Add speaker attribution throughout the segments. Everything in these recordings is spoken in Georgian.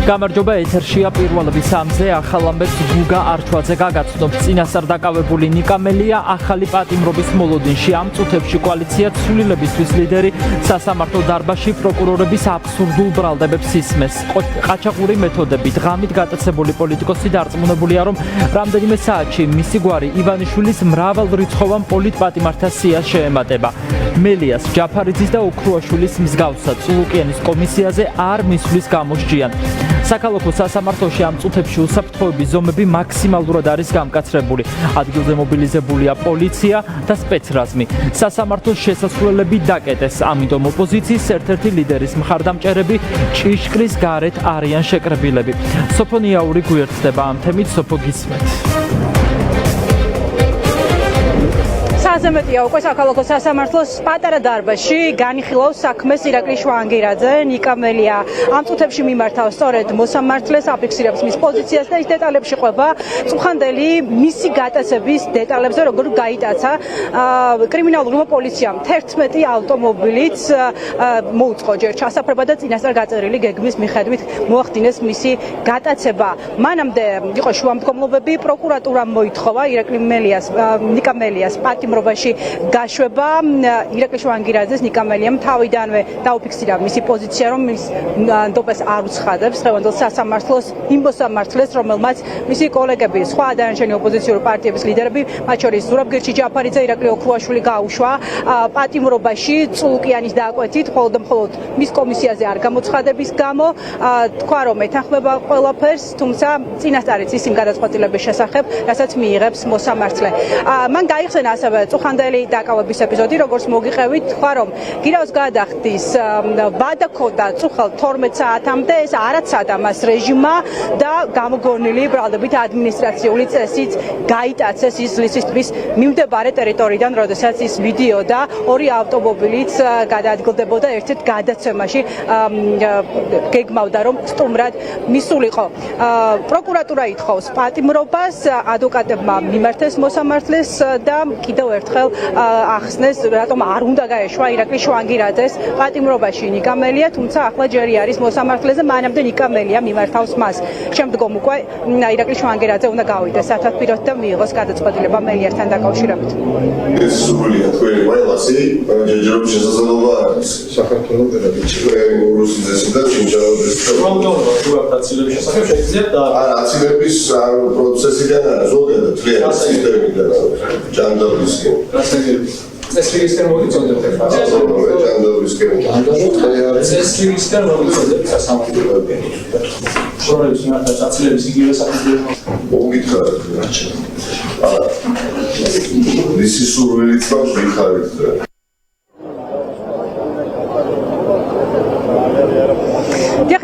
Speaker 1: გამარჯობა ეთერშია პირველების სამზე ახალ ამბებს გუგა არჩვაძე გაგაცნობ წინასწარ დაკავებული ნიკა მელია ახალი პატიმრობის მოლოდინში ამ წუთებში კოალიცია ცვლილებისთვის ლიდერი სასამართლო დარბაზში პროკურორების აბსურდულ ბრალდებებს ისმეს ყაჩაღური მეთოდებით ღამით გატაცებული პოლიტიკოსი დარწმუნებულია რომ რამდენიმე საათში მისი გვარი ივანიშვილის მრავალრიცხოვან პოლიტპატიმართა სიას შეემატება მელიას ჯაფარიძის და ოქრუაშვილის მსგავსად წულუკიანის კომისიაზე არ მისვლის გამოსჯიან საქალაქო სასამართლოში ამ წუთებში უსაფრთხოების ზომები მაქსიმალურად არის გამკაცრებული. ადგილზე მობილიზებულია პოლიცია და სპეცრაზმი. სასამართლოს შესასვლელები დაკეტეს. ამიტომ ოპოზიციის ერთ-ერთი ლიდერის მხარდამჭერები ჭიშკრის გარეთ არიან შეკრებილები. სოფონიაური გვერდდება ამ თემით სოფო გისმეთ.
Speaker 2: Საზემეტია უკვე საქალაქო სასამართლოს პატარა დარბაზში განიხილავს საქმეს ირაკლი შვანგირაძე, ნიკა მელია ამ წუთებში მიმართავს სწორედ მოსამართლეს, აფიქსირებს მის პოზიციას და ის დეტალებში ყვება წუხანდელი მისი გატაცების დეტალებზე როგორ გაიტაცა კრიმინალურმა პოლიციამ 11 ავტომობილით მოუწყო ჯერ ჩასაფრება და წინასწარ გაწერილი გეგმის მიხედვით მოახდინეს მისი გატაცება. მანამდე იყო შუამდგომლობები, პროკურატურამ მოითხოვა ნიკა მელიას პატიმრობაში გაშვება ირაკლი შვანგირაძეს ნიკა მელიამ თავიდანვე დაუფიქსირა მისი პოზიცია რომ მის ნდობას არ უცხადებს ხელმძღვანელ სასამართლოს იმ მოსამართლეს რომელმაც მისი კოლეგები სხვა დანარჩენი ოპოზიციური პარტიების ლიდერები მათ შორის ზურაბ-გირჩი ჯაფარიძე ირაკლი ოქრუაშვილი გაუშვა პატიმრობაში წულუკიანის დაკვეთით მხოლოდ მის კომისიაზე არ გამოცხადების გამო თქვა რომ ეთანხმება ყველაფერს თუმცა წინასწარიც ის იმ გადაწყვეტილების შესახებ რასაც მიიღებს მოსამართლე მან გაიხსენა ასევე წუხანდელი დაკავების ეპიზოდი როგორც მოგიყევით თქვა რომ გირავს გადახდის ვადა ქონდა წუხელ 12 საათამდე ეს არაცადა მას რეჟიმმა და გამოგონილი ბრალდებით ადმინისტრაციული წესით გაიტაცეს ის ლისისთვის მიმდებარე ტერიტორიიდან როდესაც ის ვიდეო და ორი ავტომობილით გადაადგილდებოდა ერთ-ერთ გადაცემაში გეგმავდა რომ სტუმრად მისულიყო პროკურატურა ითხოვს პატიმრობას ადვოკატებმა მიმართეს მოსამართლეს და კიდევ ერთხელ ახსნეს რატომ არ უნდა გაეშვა ირაკლი შვანგირაძეს პატიმრობაში ნიკა მელია თუმცა ახლა ჯერი არის მოსამართლეზე მანამდე ნიკა მელია მიმართავს მას შემდგომ უკვე ირაკლი შვანგირაძე უნდა გავიდეს სათათბიროდ და მიიღოს გადაწყვეტილება მელიასთან დაკავშირებით
Speaker 3: ეს სრულიად თქვენი ყველასი ჯერჯერობით შესაძლებლობა არის საქართველოს ფედერაციაში რუსეთის და ჩინჩაურის პრობლემა დაცილების შესახებ შეიძლება და აცილების პროცესიდან ზოგადად თლიანი სისტემიდან ჯანდაბისკენ
Speaker 4: წესრიგისკენ მოგიწოდებთ ახლა წესრიგისკენ მოგიწოდებთ სასამართლოები შორების მიმართა წაცილების იგივე საფუძვლად
Speaker 3: მოგითხარით რაჩა მისი სურვილით ვიხარით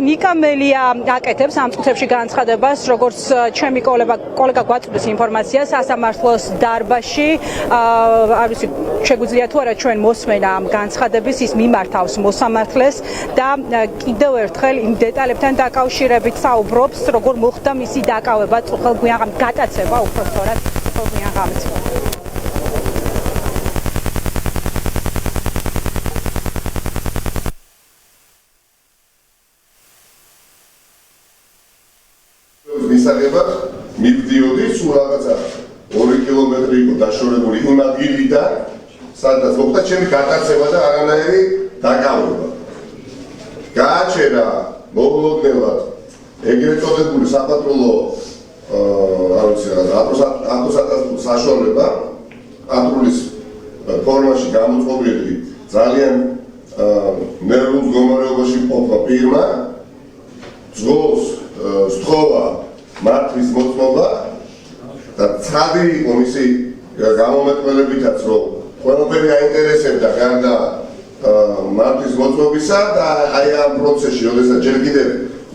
Speaker 2: ნიკა მელია აკეთებს ამ წუთებში განცხადებას როგორც ჩემი კოლეგა გვაწვდის ინფორმაციას სასამართლოს დარბაზში არ ვიცი შეგვიძლია თუ არა ჩვენ მოსმენა ამ განცხადების ის მიმართავს მოსამართლეს და კიდევ ერთხელ იმ დეტალებთან დაკავშირებით საუბრობს როგორ მოხდა მისი დაკავება წუხელ გვიან გატაცება უფრო სწორად გვიან ღამით
Speaker 3: მისაღებად მივდიოდი სულ რაღაცა 2 კილომეტრი იყო დაშორებული იმ ადგილიდან სადაც მოხდა ჩემი გატაცება და არანაირი დაკავება გააჩერა მოულოდნელად ეგრეთ წოდებული საპატრულო საშუალება პატრულის ფორმაში გამოწყობილი ძალიან ნერვულ მდგომარეობაში მყოფ პირმა ძღოლს სთხოვა მართვის მოწმობა და ცხადი იყო მისი გამომეტყველებითაც რომ ყველაფერი აინტერესებდა გარდა მართვის მოწმობისა და აი ამ პროცესში როდესაც ჯერ კიდევ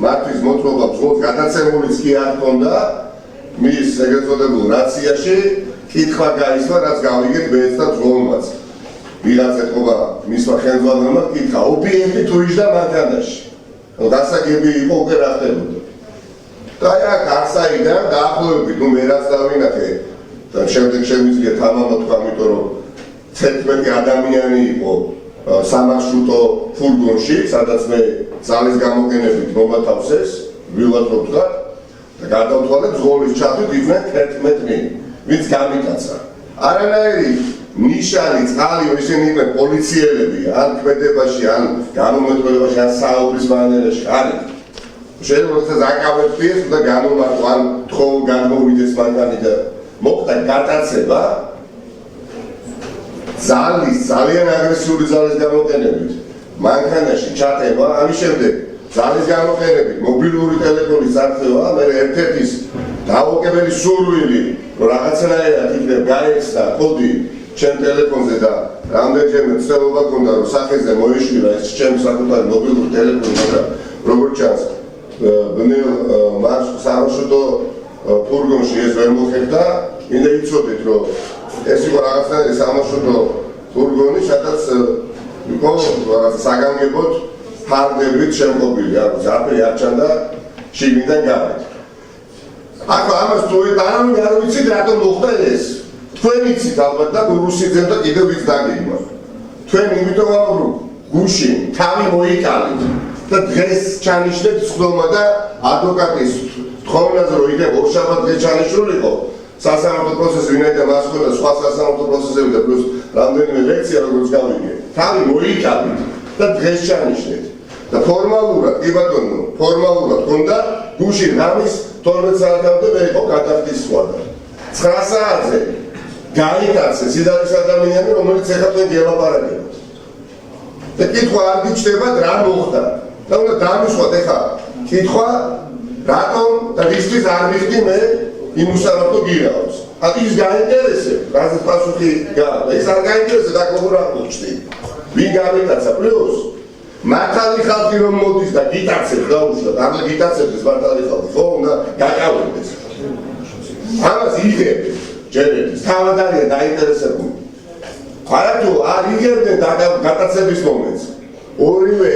Speaker 3: მართვის მოწმობა ძღოლს გადაცემულიც კი არ ჰქონდა მის ეგრეთ წოდებულ რაციაში კითხვა გაისვა რაც გავიგეთ მეც და ძღოლმაც ვიღაც ეთყობა მისმა ხელმძღვანელმა კითხა ობიექტი თუ იჯდა მანქანაში დასაგები იყო უკვე რა ხდებოდა და აქ არსაიდან დაახლოებით მე რაც დავინახე და შემდეგ შემიძლია თამამად თქვა იმიტომ რომ 11 ადამიანი იყო სამარშრუტო ფურგონში სადაც მე ძალის გამოყენებით მომათავსეს ვილატრობთ და გადავთვალეთ ზღოლის ჩათვით იყვნენ 11 ვინც გამიკაცა არანაირი ნიშანი წყალი ისინი იყვნენ პოლიციელები ან ქმედებაში ან განმარტოებაში ან საუბრის მანერაში არის შეიძლება ზაკავებს პირს და განმარტო ან თხოვ განმოვიდეს მაგარი და მოხდა გატაცება ძალიან აგრესიული ძალის გამოყენებით მანქანაში ჩატება ამის შემდეგ ძალის გამოყენებით მობილური ტელეფონის აღწევა მე ერთ-ერთის დაუყებელი სურვილი რომ რაღაცნაირად იქნებ გაეცდა კოდი ჩემ ტელეფონზე და რამდენჯერმე ცდილობა ქონდა რომ სახეზე მოეშვილა ეს ჩემ საკუთარი მობილური ტელეფონი მაგრამ როგორც ჩანს ბნელ სამარშრუტო ფურგონში ეს ვერ მოხერხდა მინდა იცოდეთ რომ ეს იყო რაღაცნაირი სამარშრუტო ფურგონი სადაც იყო რაღაც საგანგებოდ ფარდებით შემკობილი ზაფხული არ ჩანდა შიგნიდან გარეთ ახლა ამას თუ არ ვიცით რატომ მოხდა ეს თქვენ იცით ალბათ და რუსიძემ და კიდევ ვიც დაგიგმა თქვენ იმიტომ ვამბობ გუში თავი მოიკალით და დღეს ჩანიშნეთ სხდომა და ადვოკატის თხოვნაზე რომ იქნება ორშაბათ დღე ჩანიშნულიყო სასამართლო პროცესი ვინაიდან მას ხდება სხვა სასამართლო პროცესები და პლუს რამდენიმე ლექცია როგორც გავიგე თავი მოიკალით და დღეს ჩანიშნეთ და ფორმალურად კი ბატონო ფორმალურად ქონდა გუში რამის 12 საათამდე მე იყო გადახდის სხვადა 9 საათზე გაიკაცე სიდარის ადამიანი რომელიც ეხლა თქვენ გელაპარაკებთ და კითხვა არ გიჩნდებათ რა მოხდა და უნდა დამისვათ ეხლა კითხვა რატომ და რისთვის არ მიხდი მე იმ უსამართლო გირაოს ან ის გაინტერესებს რაზეც პასუხი გააქვს ეს არ გაინტერესებს და როგორ აღმოჩნდი ვინ გამიკაცა პლუს მართალი ხალხი რომ მოდის და გიტაცებს დაუშვათ არ გიტაცებს მართალი ხალხი ხო უნდა გაკავებდეს ამას იგებ ჯერების თავად არის დაინტერესებული არათუ არ იგებდნენ გატაცების მომენტს ორივე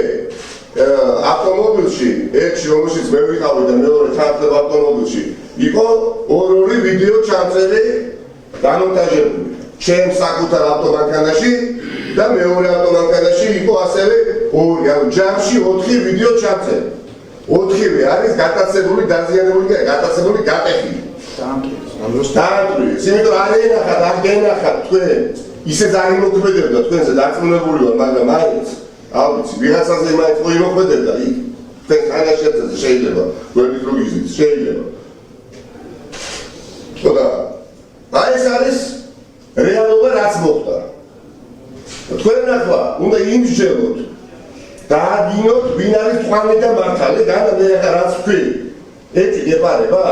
Speaker 3: ავტომობილში ერთში რომელშიც მე ვიყავი და მეორე თანხმდება ავტომობილში იყო ორი ვიდეო ჩამწერი დამონტაჟებული ჩემ საკუთარ ავტომანქანაში და მეორე ავტომანქანაში იყო ასევე ორი ანუ ჯამში 4 ვიდეო ჩამწერი 4-ვე არის გატაცებული დაზიანებული და გატაცებული გატეხილი დაამტვირეს იმიტომ არ ენახათ არ გენახათ თქვენ ისე ძალიან მოქმედებდა თქვენზე დარწმუნებული ვარ მაგრამ მაინც ავიცი ვიღაცაზე მაინც ყო იმოქმედებდა იქ თქვენ თანაშემწეზე შეიძლება გვერდით რო გიზით შეიძლება ხოდა აი ეს არის რეალობა რაც მოხდა თქვენ ახლა უნდა იმსჯელოთ დაადგინოთ ვინ არის თქვენი და მართალი და მე ახლა რაც თქვი ეჭი გეპარება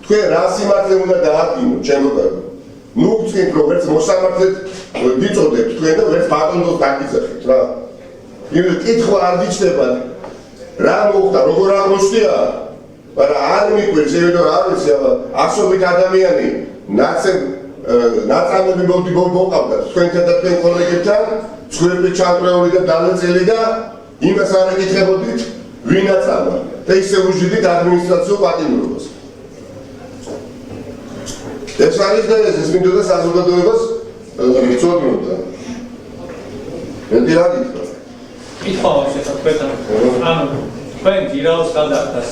Speaker 3: თქვენ რა სიმართლე უნდა დაადგინოთ ჩემო კარგო ნუ გწინთ რომ ვერც მოსამართლედ გიწოდებთ თქვენ და ვერც ბატონოს დაგიძახით რა იმიტომ კითხვა არ გიჩნდებათ რა მოხდა როგორ აღმოჩნდა მაგრამ არ მიყვეს იმიტომ არ ვიცი აბა ასობით ადამიანი ნაწამები მოყავდათ თქვენთან და თქვენ კოლეგებთან ცხვირები ჩამწრეული და დანაწილი და იმას არ ეკითხებოდით ვინ აწამა და ისე უშვიდით ადმინისტრაციულ პატიმრობას ეს არის და ეს მინდოდა საზოგადოებას წოდნოდა მეტი რა გითხრა
Speaker 5: კითხვა შეხედა ანუ თქვენ გირაოს გადახდას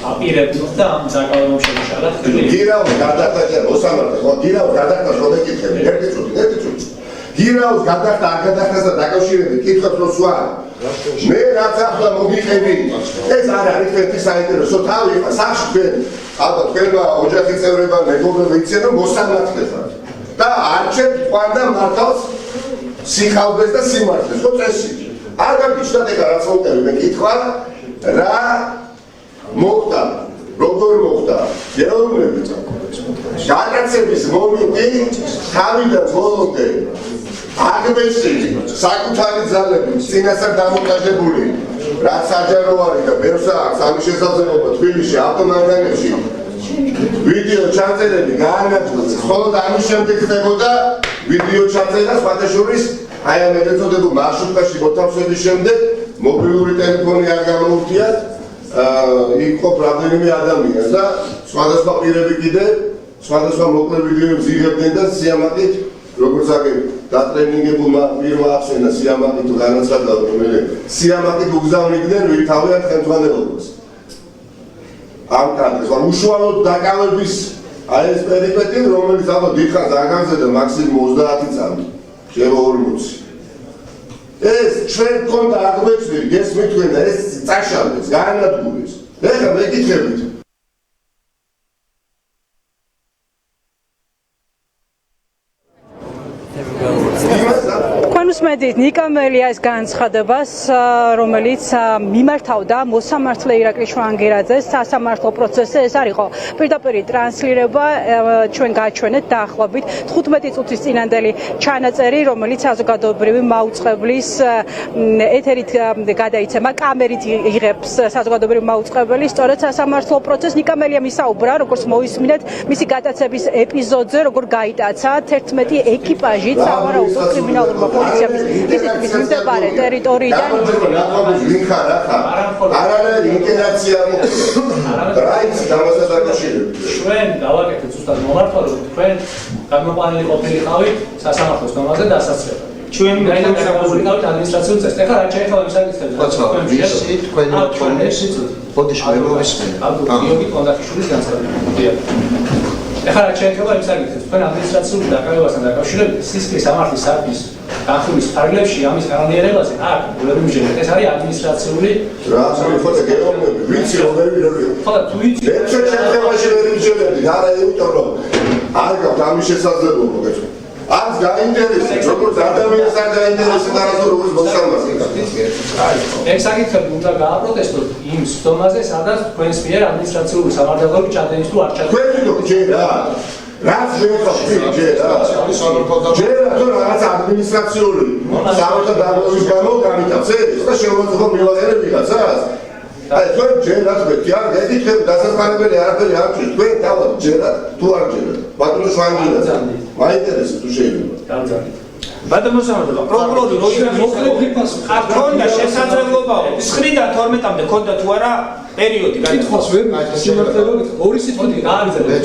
Speaker 5: აპირებთ და ამ საკავებამ შემოშალა
Speaker 3: გირაოს გადახდა ოსამართლე ხო გირაოს გადახდა რომ ეკითხები ერთი წუთი გირაოს გადახდა არ გადახდასთან დაკავშირებით კითხავს რომ სვა მე რაც ახლა მოგიყევი ეს არ არის ერთი საინტერესო თავი იყო სახში თქვენ ალბათ თქვენმა ოჯახის წევრებმა მეგობრებმა იციან რომ მოსამართლე ხართ და არჩევთ ყვანდა მართავს სიხალბეს და სიმართლეს ხო წესი არ გაგიჩნდათ ეხლა რაც მოვყევი მე კითხვა რა მოხდა როგორ მოხდა ეროვნებით გადაცემის მომენტი თავიდან ბოლომდე აგრესიული საკუთარი ძალები წინასწარ დამონტაჟებული რაც საჯარო არის და ბევრს აქვს ამის შესაძლებლობა თბილისში ავტომანქანებში ვიდეო ჩაწერები გაანაწილეს მხოლოდ ამის შემდეგ ხდებოდა ვიდეო ჩაწერა სხვადასხვის აი ამ ეწოდებულ მარშრუტკაში მოთავსების შემდეგ მობილური ტელეფონი არ გამოუხდიათ იქ ხო რამდენიმე ადამიანი და სხვადასხვა პირები კიდე სხვადასხვა მოკლე ვიდეოებს იღებდნენ და სიამაყით როგორც აგერ დატრენინგებულმა პირმა ახსენა სიამაყით განაცხადა რომ მე სიამაყით უგზავნიდნენ ვით თავიანთ ხელმძღვანელობას ამ კადრს, მაგრამ უშუალოდ დაკავების აი ეს პერიპეტია, რომელიც ალბათ დიდხანს არ გაგზავნა მაქსიმუმ 30 წამი, შევა 40. ეს ჩვენ გქონდა აღვეცდი, გესმით თქვენ და ეს წაშალდეს, გაანადგურეს. ეხლა მეკითხებით.
Speaker 2: მოსმედით ნიკა მელიას განცხადებას, რომელიც მიმართავდა მოსამართლე ირაკლი შვანგირაძეს სასამართლო პროცესზე. ეს არ იყო პირდაპირ ტრანსლირება, ჩვენ გაჩვენეთ დაახლოებით 15 წუთის წინანდელი ჩანაწერი, რომელიც საზოგადოებრივი მაუწყებლის ეთერით გადაიცემა, კამერით იღებს საზოგადოებრივი მაუწყებელი სწორედ სასამართლო პროცესს. ნიკა მელია მისაუბრა, როგორც მოვისმინეთ, მისი გადაცემის ეპიზოდზე, როგორ გაიტაცა 11 ეკიპაჟით სავარაუდოდ კრიმინალურმა პოლიციამ ის მიმდებარე ტერიტორიიდან
Speaker 3: არანაირი ინტერაქცია რაიც დამასადაკავშირებით.
Speaker 5: ჩვენ დავაკეთეთ ზუსტად მომართვა, რომ თქვენ გამოყვანილი ყოფილიყავით სასამართლოს ნომაზე დასაცრებად. ჩვენ გამოყვანილიყავით ადმინისტრაციულ წესს. ეხლა რა შეიძლება იმ საკითხებზე?
Speaker 6: თქვენი მოთხოვნები ბოდიში მოვისმენთ.
Speaker 5: გიორგი კონდახიშვილის განცხადება. ეხლა რა შეიძლება იმ საკითხებზე? თქვენ ადმინისტრაციულ დაკავებასთან დაკავშირებით სისხლის სამართლის საქმის განხილვის ფარგლებში ამის კანონიერებაზე არ გვერდიმჟელეთ. ეს არის ადმინისტრაციული
Speaker 3: რა ხოდა გეუბნები, ვიცი რომ ვერ ვიღებ.
Speaker 5: ხოდა თუ ვიცი
Speaker 3: ერთ შემთხვევაში ვერ ვიჯერებდი, არა იმიტომ რომ არ გაქვს ამის შესაძლებლობა გეცო. არც გაინტერესებს, როგორც ადამიანს არ გაინტერესებს არასდროს როგორც მოსამართლეს.
Speaker 5: ეს საკითხები უნდა გააპროტესტოთ იმ სხდომაზე, სადაც თქვენს მიერ ადმინისტრაციული სამართლებრივი ჩადენის თუ არ ჩადენის.
Speaker 3: თქვენ თვითონ ჯერა რაც შევეხავთ ჯერა თუ რაღაც ადმინისტრაციული სამართალდამოების გამო გამიტავს ეს და შემოძღო მივაღერებ ვიღაცას. აი თქვენ ჯერათ მეტი არ გეკითხები დასასყარებელი არაფერი არ ჭირს. თქვენ თავად ჯერათ თუ არ ჯერათ. ბატონო შვანგირაძე მაინტერესებს თუ შეიძლება.
Speaker 5: გამძარდით.
Speaker 7: ბატონო სამართალო პროკურორი როცა მოხდეთ ქონდა შესაძლებლობა 9-დან 12-მდე ქონდა თუ არა პერიოდი
Speaker 4: კითხავს ვერ სიმართლეობით ორი სიტყვით
Speaker 5: გააგზავნეთ.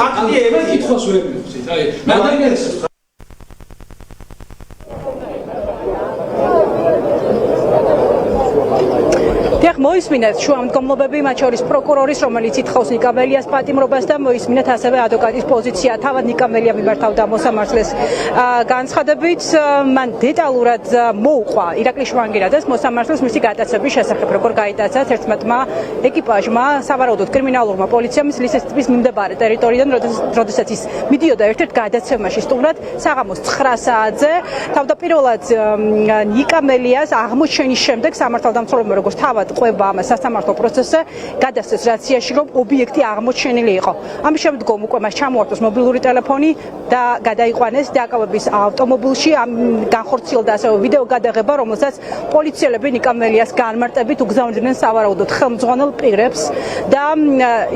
Speaker 7: ფაქტი ერთი
Speaker 4: კითხავს ვერ მიხსით. აი მაინტერესებს
Speaker 2: მოისმინეთ შუამდგომლობები, მათ შორის პროკურორის, რომელიც ითხოვს ნიკა მელიას პატიმრობას და მოისმინეთ ასევე ადვოკატის პოზიცია. თავად ნიკა მელია მიმართავდა მოსამართლეს განცხადებით. მან დეტალურად მოუყვა ირაკლი შვანგირაძეს მოსამართლეს მისი გადაცემის შესახებ, როგორ გაიტაცა 11-მა ეკიპაჟმა სავარაუდოდ კრიმინალურმა პოლიციამ ლისეცის მიმდებარე ტერიტორიიდან, როდესაც ის მიდიოდა ერთ-ერთ გადაცემაში სტუმრად საღამოს 9 საათზე. თავდაპირველად ნიკა მელიას აღმოჩენის შემდეგ სამართალდამცველებმა როგორც თავად ყვება ამას სასამართლო პროცესზე გადასცეს რაციაში, რომ ობიექტი აღმოჩენილი იყო. ამის შემდგომ უკვე მას ჩამოართვეს მობილური ტელეფონი და გადაიყვანეს დაკავების ავტომობილში. განხორციელდა ასევე ვიდეო გადაღება, რომელსაც პოლიციელები ნიკა მელიას განმარტებით უგზავნიდნენ სავარაუდოდ ხელმძღვანელ პირებს და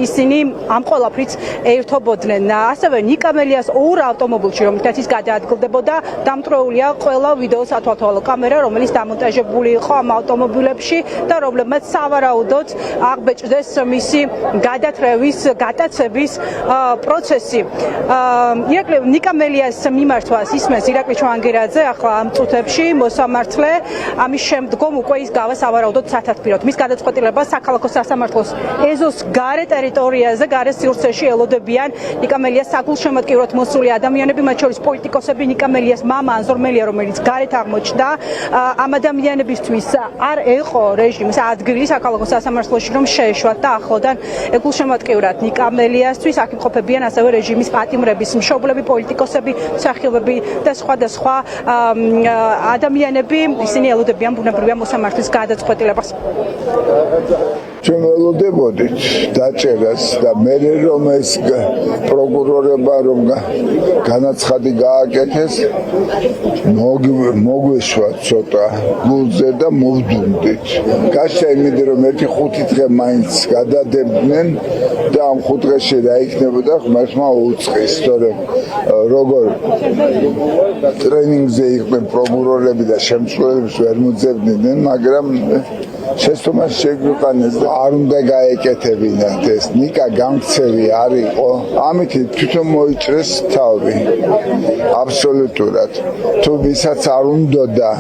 Speaker 2: ისინი ამ ყველაფრით ერთობოდნენ. ასევე ნიკა მელიას ორ ავტომობილში, რომელთაც ის გადაადგილდებოდა, დამტვრეულია ყველა ვიდეო სათვალთვალო კამერა, რომელიც დამონტაჟებული იყო ამ ავტომობილებში და რომლებმაც სავარაუდოდ აღბეჭდეს მისი გადათრევის, გატაცების პროცესი. ნიკა მელიას მიმართვას ისმენს ირაკლი შვანგირაძე ახლა ამ წუთებში მოსამართლე. ამის შემდგომ უკვე ის გავა სავარაუდოდ სათათბიროდ. მის გადაწყვეტილებას საქალაქო სასამართლოს ეზოს გარე ტერიტორიაზე, გარე სივრცეში ელოდებიან ნიკა მელიას საგულშემატკივრად მოსული ადამიანები, მათ შორის პოლიტიკოსები, ნიკა მელიას მამა ანზორ მელია, რომელიც გარეთ აღმოჩნდა. ამ ადამიანებისთვის არ ეყო რეჟიმს ადგილი საქალაქო სასამართლოში, რომ შეეშვათ და ახლოდან ეგულშემატკივრად ნიკა მელიასთვის აქ იმყოფებიან ასევე რეჟიმის პატიმრების მშობლები, პოლიტიკოსები, მსახიობები და სხვა ადამიანები. ისინი ელოდებიან ბუნებრივია მოსამართლის გადაწყვეტილებას.
Speaker 8: ჩვენ ველოდებოდით დაჭერას და მე რომ ეს პროკურორება რომ განაცხადი გააკეთეს, მოგვეშვა ცოტა გულზე და მოვდუმდით. გაშა იმედი რომ 1-5 დღე მაინც გადადებდნენ და ამ 5 დღეში რა იქნებოდა ხმასმა უწყის, თორემ როგორ ტრენინგზე იყვნენ პროკურორები და შემსრულებლებს ვერ მოძებნდნენ, მაგრამ შეცდომას შეგვიყანეს და არ უნდა გაეკეთებინათ ეს ნიკა გამქცევი არ იყო ამით თვითონ მოიჭრეს თავი აბსოლუტურად თუ ვისაც არ უნდოდა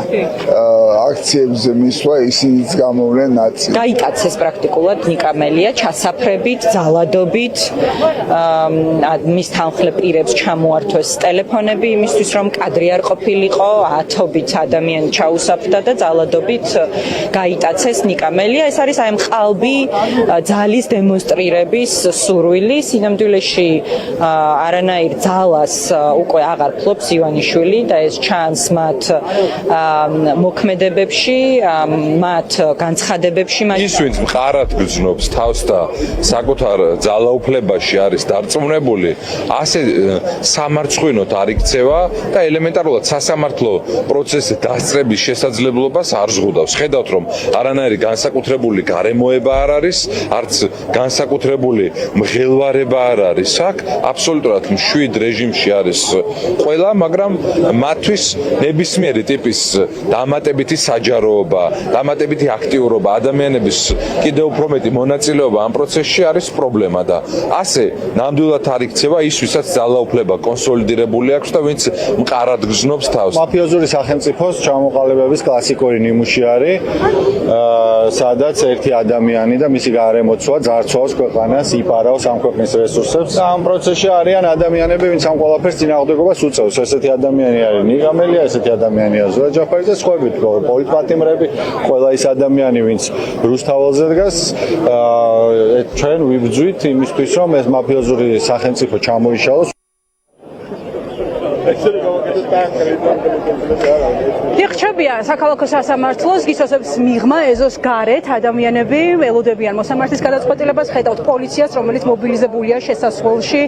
Speaker 8: აქციებზე მისვლა ისინიც გამოვლენ ნაწილი
Speaker 9: გაიტაცეს პრაქტიკულად ნიკა მელია ჩასაფრებით ძალადობით მის თანხლებ პირებს ჩამოართვეს ტელეფონები იმისთვის რომ კადრი არ ყოფილიყო ათობით ადამიანი ჩაუსაფრდა და ძალადობით გაიტაცეს ნიკა მელია ეს არის აი მყალბი ძალის დემონსტრირების სურვილი სინამდვილეში არანაირ ძალას უკვე აღარ ფლობს ივანიშვილი და ეს ჩანს მათ მოქმედებებში მათ განცხადებებში
Speaker 10: ის ვინც მყარად გრძნობს თავს და საკუთარ ძალაუფლებაში არის დარწმუნებული ასე სამარცხვინოთ არ იქცევა და ელემენტარულად სასამართლო პროცესის დასწრების შესაძლებლობას არ ზღუდავს ხედავთ რომ არანაირი განსაკუთრებული გარემოება არ არის არც განსაკუთრებული მღელვარება არ არის აქ აბსოლუტურად მშვიდ რეჟიმში არის ყველა მაგრამ მათთვის ნებისმიერი ტიპის დამატებითი საჯაროობა დამატებითი აქტიურობა ადამიანების კიდევ უფრო მეტი მონაწილეობა ამ პროცესში არის პრობლემა და ასე ნამდვილად არ იქცევა ის ვისაც ძალაუფლება კონსოლიდირებული აქვს და ვინც მყარად გრძნობს თავს
Speaker 11: მაფიოზური სახელმწიფოს ჩამოყალიბების კლასიკური ნიმუში არის სადაც ერთი ადამიანი და მისი გარემოცვა ძარცვავს ქვეყანას იპარავს ამ ქვეყნის რესურსებს და ამ პროცესში არიან ადამიანები ვინც ამ ყველაფერს წინააღმდეგობას უწევს ესეთი ადამიანი არის ნიკა მელია ესეთი ადამიანია ზურაბ ჯაფარი და სხვაები პოლიტპატიმრები ყველა ის ადამიანი ვინც რუსთაველზე დგას ჩვენ ვიბრძვით იმისთვის რომ ეს მაფიოზური სახელმწიფო ჩამოიშალოს
Speaker 2: იხჩებია საქალაქო სასამართლოს გისვასებს მიღმა ეზოს გარეთ ადამიანები ველოდებიან მოსამართლის გადაწყვეტილებას ხედავთ პოლიციას რომელიც მობილიზებულია შესასვლელში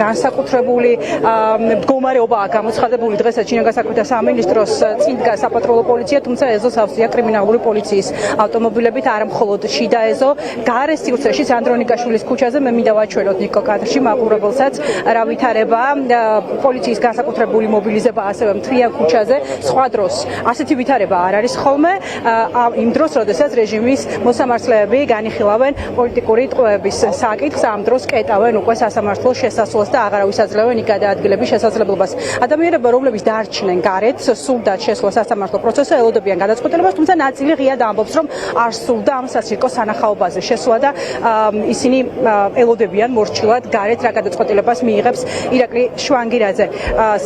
Speaker 2: განსაკუთრებული მდგომარეობაა გამოცხადებული დღესაც ჩინაგან საქმეთა სამინისტროს წინ დგას საპატრულო პოლიცია თუმცა ეზოს ავსია კრიმინალური პოლიციის ავტომობილებით არა მხოლოდ შიდა ეზო გარეს სივრცეში სანდრონიკაშვილის ქუჩაზე მე მინდა ვაჩვენოთ ნიკო კადრში მაყურებელსაც რა ვითარება პოლიციის განსაკუთრებული მობილიზება ასევე მთლიან ქუჩაზე სხვა დროს ასეთი ვითარება არ არის ხოლმე იმ დროს როდესაც რეჟიმის მოსამართლეები განიხილავენ პოლიტიკური ტყვეების საკითხს ამ დროს კეტავენ უკვე სასამართლოს შესასვლელს და აღარავის აძლევენ იქ გადაადგილების შესაძლებლობას ადამიანები რომლებიც დარჩნენ გარეთ სურდათ შესვლა სასამართლო პროცესზე ელოდებიან გადაწყვეტილებას თუმცა ნაწილი ღიად ამბობს რომ არ სურდა ამ სასირკო სანახაობაზე შესვლა და ისინი ელოდებიან მორჩილად გარეთ რა გადაწყვეტილებას მიიღებს ირაკლი შვანგირაძე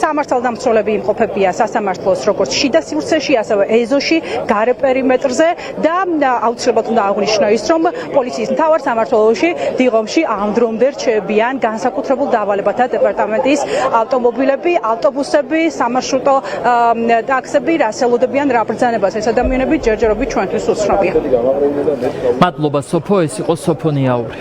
Speaker 2: სამართალდამცველები იმყოფებია სასამართლოს როგორც შიდა სივრცეში ასევე ეზოში გარე პერიმეტრზე და აუცილებლად უნდა აღვნიშნო ის რომ პოლიციის მთავარ სამმართველოში დიღომში ამ დრომდე რჩებიან განსაკუთრებულ დავალებათა დეპარტამენტის ავტომობილები ავტობუსები სამარშრუტო ტაქსები რას ელოდებიან რა ბრძანებას ეს ადამიანები ჯერჯერობით ჩვენთვის უცნობია
Speaker 1: მადლობა სოფო ეს იყო სოფონიაური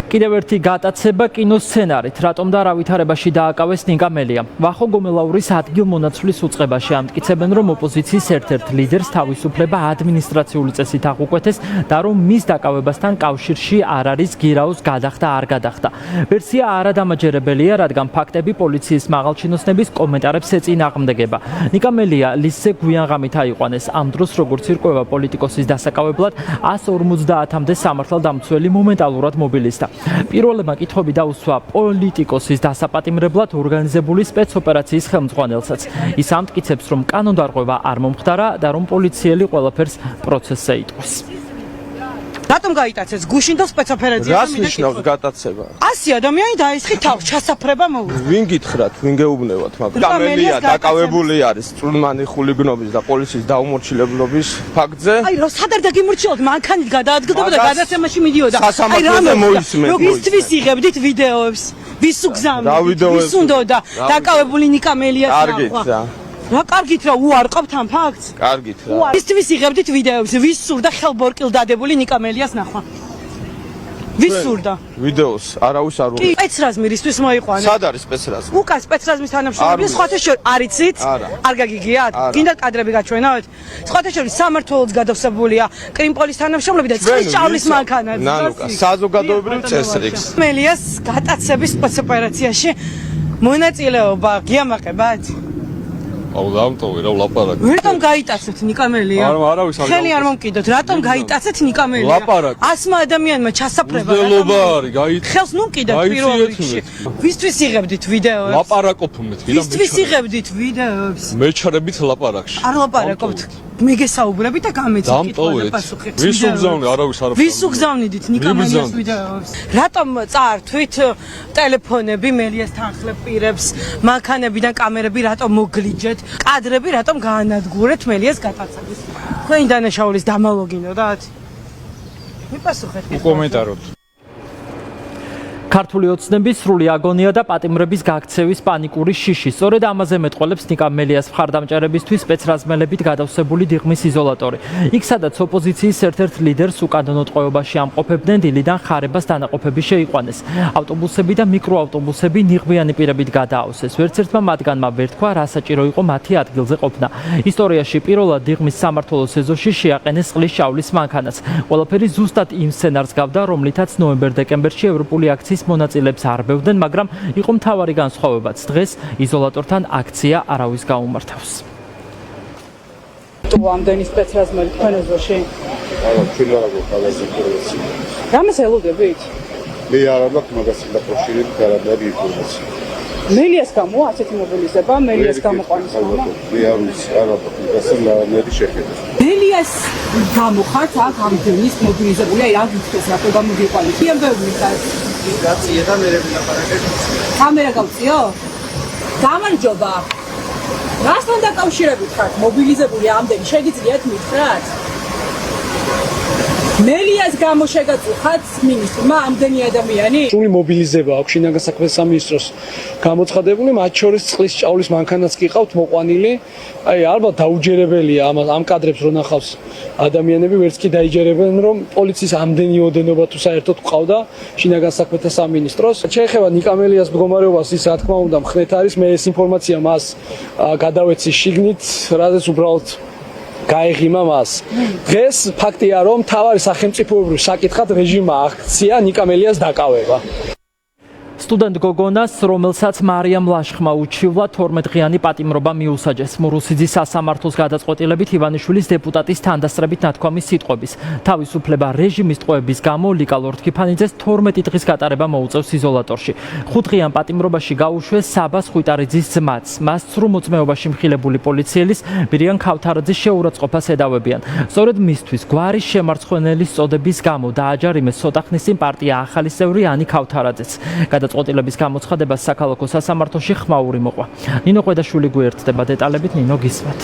Speaker 1: კიდევ ერთი გატაცება კინოსცენარით, რატომ და რა ვითარებაში დააკავეს ნიკა მელია. ვახო გომელაურის ადგილმონაცვლის უწყებაში ამტკიცებენ, რომ ოპოზიციის ერთ-ერთ ლიდერს თავისუფლება ადმინისტრაციული წესით აღუკვეთეს და რომ მის დაკავებასთან კავშირში არ არის გირაოს გადახდა არ გადახდა. ვერსია არადამაჯერებელია, რადგან ფაქტები პოლიციის მაღალჩინოსნების კომენტარებს ეწინააღმდეგება. ნიკა მელია ლისზე გვიანღამით აიყვანეს ამ დროს როგორც ირკვევა პოლიტიკოსის დასაკავებლად 150-მდე სამართალდამცველი მომენტალურად მობილიზდა. პირველმა კითხვები დაუსვა პოლიტიკოსის დასაპატიმრებლად ორგანიზებული სპეცოპერაციის ხელმძღვანელსაც. ის ამტკიცებს, რომ კანონდარღვევა არ მომხდარა და რომ პოლიციელი ყველაფერს პროცესზე იტყვის.
Speaker 12: რატომ გაიტაცეს გუშინ და სპეცოპერაცია?
Speaker 13: რას ნიშნავს გატაცება?
Speaker 12: 100 ადამიანი დაესხი თავს, ჩასაფრება მოუწია.
Speaker 13: ვინ გითხრათ, ვინ გეუბნებათ, მაგრამ გამელია დაკავებული არის წვრილმანი ხულიგნობის და პოლიციის დაუმორჩილებლობის ფაქტზე.
Speaker 12: აი, რო სადარ დაგიმორჩილოთ, მანქანით გადაადგილდება და გადაცემაში მიდიოდა.
Speaker 13: სასამართლოზე მოისმენთ.
Speaker 12: ვისთვის იღებდით ვიდეოებს? ვის უგზავნით? ვის უნდოდა დაკავებული ნიკა მელიას ნახვა? რა კარგით რა უარყოფთ ამ ფაქტს?
Speaker 13: კარგით რა.
Speaker 12: ვისთვის იღებდით ვიდეოებს? ვის სურდა ხელბორკილ დადებული ნიკა მელიას ნახვა? ვის სურდა?
Speaker 13: ვიდეოს არავის არ უყურებს.
Speaker 12: სპეცრაზმისთვის მოიყვანეს.
Speaker 13: სად არის სპეცრაზმი?
Speaker 12: უკა სპეცრაზმის თანამშრომლები სხვათა შორის არიცით? არ გაგიგიათ? გინდა კადრები გაჩვენოთ? სხვათა შორის სამმართველოც გადავსებულია კრიმპოლის თანამშრომლები და წყლის ჭავლის მანქანაზე.
Speaker 13: ნანუკა საზოგადოებრივ წესრიგს.
Speaker 12: მელიას გატაცების სპეცოპერაციაში მონაწილეობა გიამაყებათ?
Speaker 13: აუ დამტოვე რა ვლაპარაკი.
Speaker 12: ვერტომ გაიტაცეთ ნიკამელია?
Speaker 13: არავის არ
Speaker 12: ხელი არ მომკიდოთ, რატომ გაიტაცეთ ნიკამელია?
Speaker 13: ვლაპარაკი.
Speaker 12: 100 ადამიანმა ჩასაფრება.
Speaker 13: მძელობა არის, გაიტ.
Speaker 12: ხელს ნუკიდეთ პირველ რიგში. ვისთვის იღებდით ვიდეოებს?
Speaker 13: ლაპარაკობთ ვიდა
Speaker 12: ვისთვის იღებდით ვიდეოებს?
Speaker 13: მეჩარებით ლაპარაკში.
Speaker 12: არ ლაპარაკობთ. მე გესაუბრები და გამეცეკით ყველა პასუხი.
Speaker 13: ვის უგზავნი არავის არ
Speaker 12: ვის უგზავნიდით ნიკამელიას ვიდეოებს? რატომ წაართვით ტელეფონები მელიას თანხლεπირებს, მანქანებიდან კამერები რატომ მოგლიჯეთ, კადრები რატომ გაანადგურეთ მელიას გატაცების? თქვენი დანაშაულის დამალოგინოდათ? მიპასუხეთ.
Speaker 13: უკომენტაროთ.
Speaker 1: ქართული ოცნების სრული აგონია და პატიმრების გაქცევის პანიკური შიში. სწორედ ამაზე მეტყველებს ნიკამელიას მხარდამჭერებისთვის სპეცრაზმელებით გადავსებული დიღმის იზოლატორი. იქ სადაც ოპოზიციის ერთ-ერთ ლიდერს უკანონო ტყვეობაში ამყოფებდნენ, დილიდან ხარებას დანაყოფები შეიყვანეს. ავტობუსები და მიკროავტობუსები ნიღბიანი პირებით გადააავსეს. ვერც ერთმა მათგანმა ვერ თქვა, რა საჭირო იყო მათი ადგილზე ყოფნა. ისტორიაში პირველად დიღმის სამმართველოს ეზოში შეაყენეს წყლის შავლის მანქანას. ყველაფერი ზუსტად იმ სცენარს გავდა, რომლითაც ნოემბერ-დეკემბერში ევროპული აქციის მონაწილეებს არბევდნენ, მაგრამ იყო მთავარი განსხვავებაც. დღეს იზოლატორთან აქცია არავის გაუმართავს.
Speaker 2: თუ ამდენი სპეცრაზმელი თქვენ ეზოში?
Speaker 11: არა, ჩვენ არ აქვს ყველაზე ინფორმაცია.
Speaker 2: რამეს ელოდებით?
Speaker 11: მე არ მაქვს მაგასთან დაკავშირებით არაფერი ინფორმაცია.
Speaker 2: მელიას გამო ასეთი მობილიზება, მელიას გამოყვანის ხმა?
Speaker 11: მე არ ვიცი, არა მაგასთან ნერი შეხედა.
Speaker 2: მელიას გამო ხართ აქ ამდენის მობილიზებული, აი აქ იქეს რატო გამოგიყვანეთ? კი ამბობთ ხართ?
Speaker 6: გაწიე და მე ვილაპარაკებ.
Speaker 2: კამერა გავწიო? გამარჯობა. რასთან დაკავშირებით ხართ მობილიზებული ამდენი? შეგიძლიათ მითხრათ? მელიას გამო შეგაწუხათ მინისტრმა ამდენი ადამიანი?
Speaker 4: სრული მობილიზება აქვს შინაგან საქმეთა სამინისტროს გამოცხადებული, მათ შორის წყლის ჭაულის მანქანაც კი ყავთ მოყვანილი. აი ალბათ დაუჯერებელია ამ კადრებს რო ნახავს ადამიანები, ვერც კი დაიჯერებენ, რომ პოლიციის ამდენი ოდენობა თუ საერთოდ ყავდა შინაგან საქმეთა სამინისტროს. შეეხება ნიკამელიას მდგომარეობას, ის რა თქმა უნდა მხნეთ არის, მე ეს ინფორმაცია მას გადავეცი შიგნით, რადგან უბრალოდ გაეღიმა მას. დღეს ფაქტია, რომ მთავარი სახელმწიფოებრივ საკითხად რეჟიმმა აქცია ნიკამელიას დაკავება.
Speaker 1: სტუდენტ გოგონას, რომელსაც მარიამ ლაშხმა უჩივლა 12-დღიანი პატიმრობა მიუსაჯეს. მურუსიძის სასამართლოს გადაწყვეტილებით ივანიშვილის დეპუტატის თანდასწრებით ნათქვამის სიტყვების. თავისუფლება რეჟიმის ტყვეების გამო ლიკა ლორთქიფანიძეს 12 დღის გატარება მოუწევს იზოლატორში. 5-დღიან პატიმრობაში გაუშვეს საბას ხვიტარიძის ძმაც. მას ცრუ მოწმეობაში მხილებული პოლიციელის მირიან ქავთარაძის შეურაცხყოფას ედავებიან. სწორედ მისთვის გვარის შემარცხვენელის წოდების გამო დააჯარიმეს ცოტახნის წინ პარტია ახალი წევრი ანი ქავთარაძეც. გადაწყვეტილების გამოცხადებას საქალაქო სასამართლოში ხმაური მოყვა. ნინო ყვედაშვილი გვერდდება დეტალებით, ნინო გისმათ.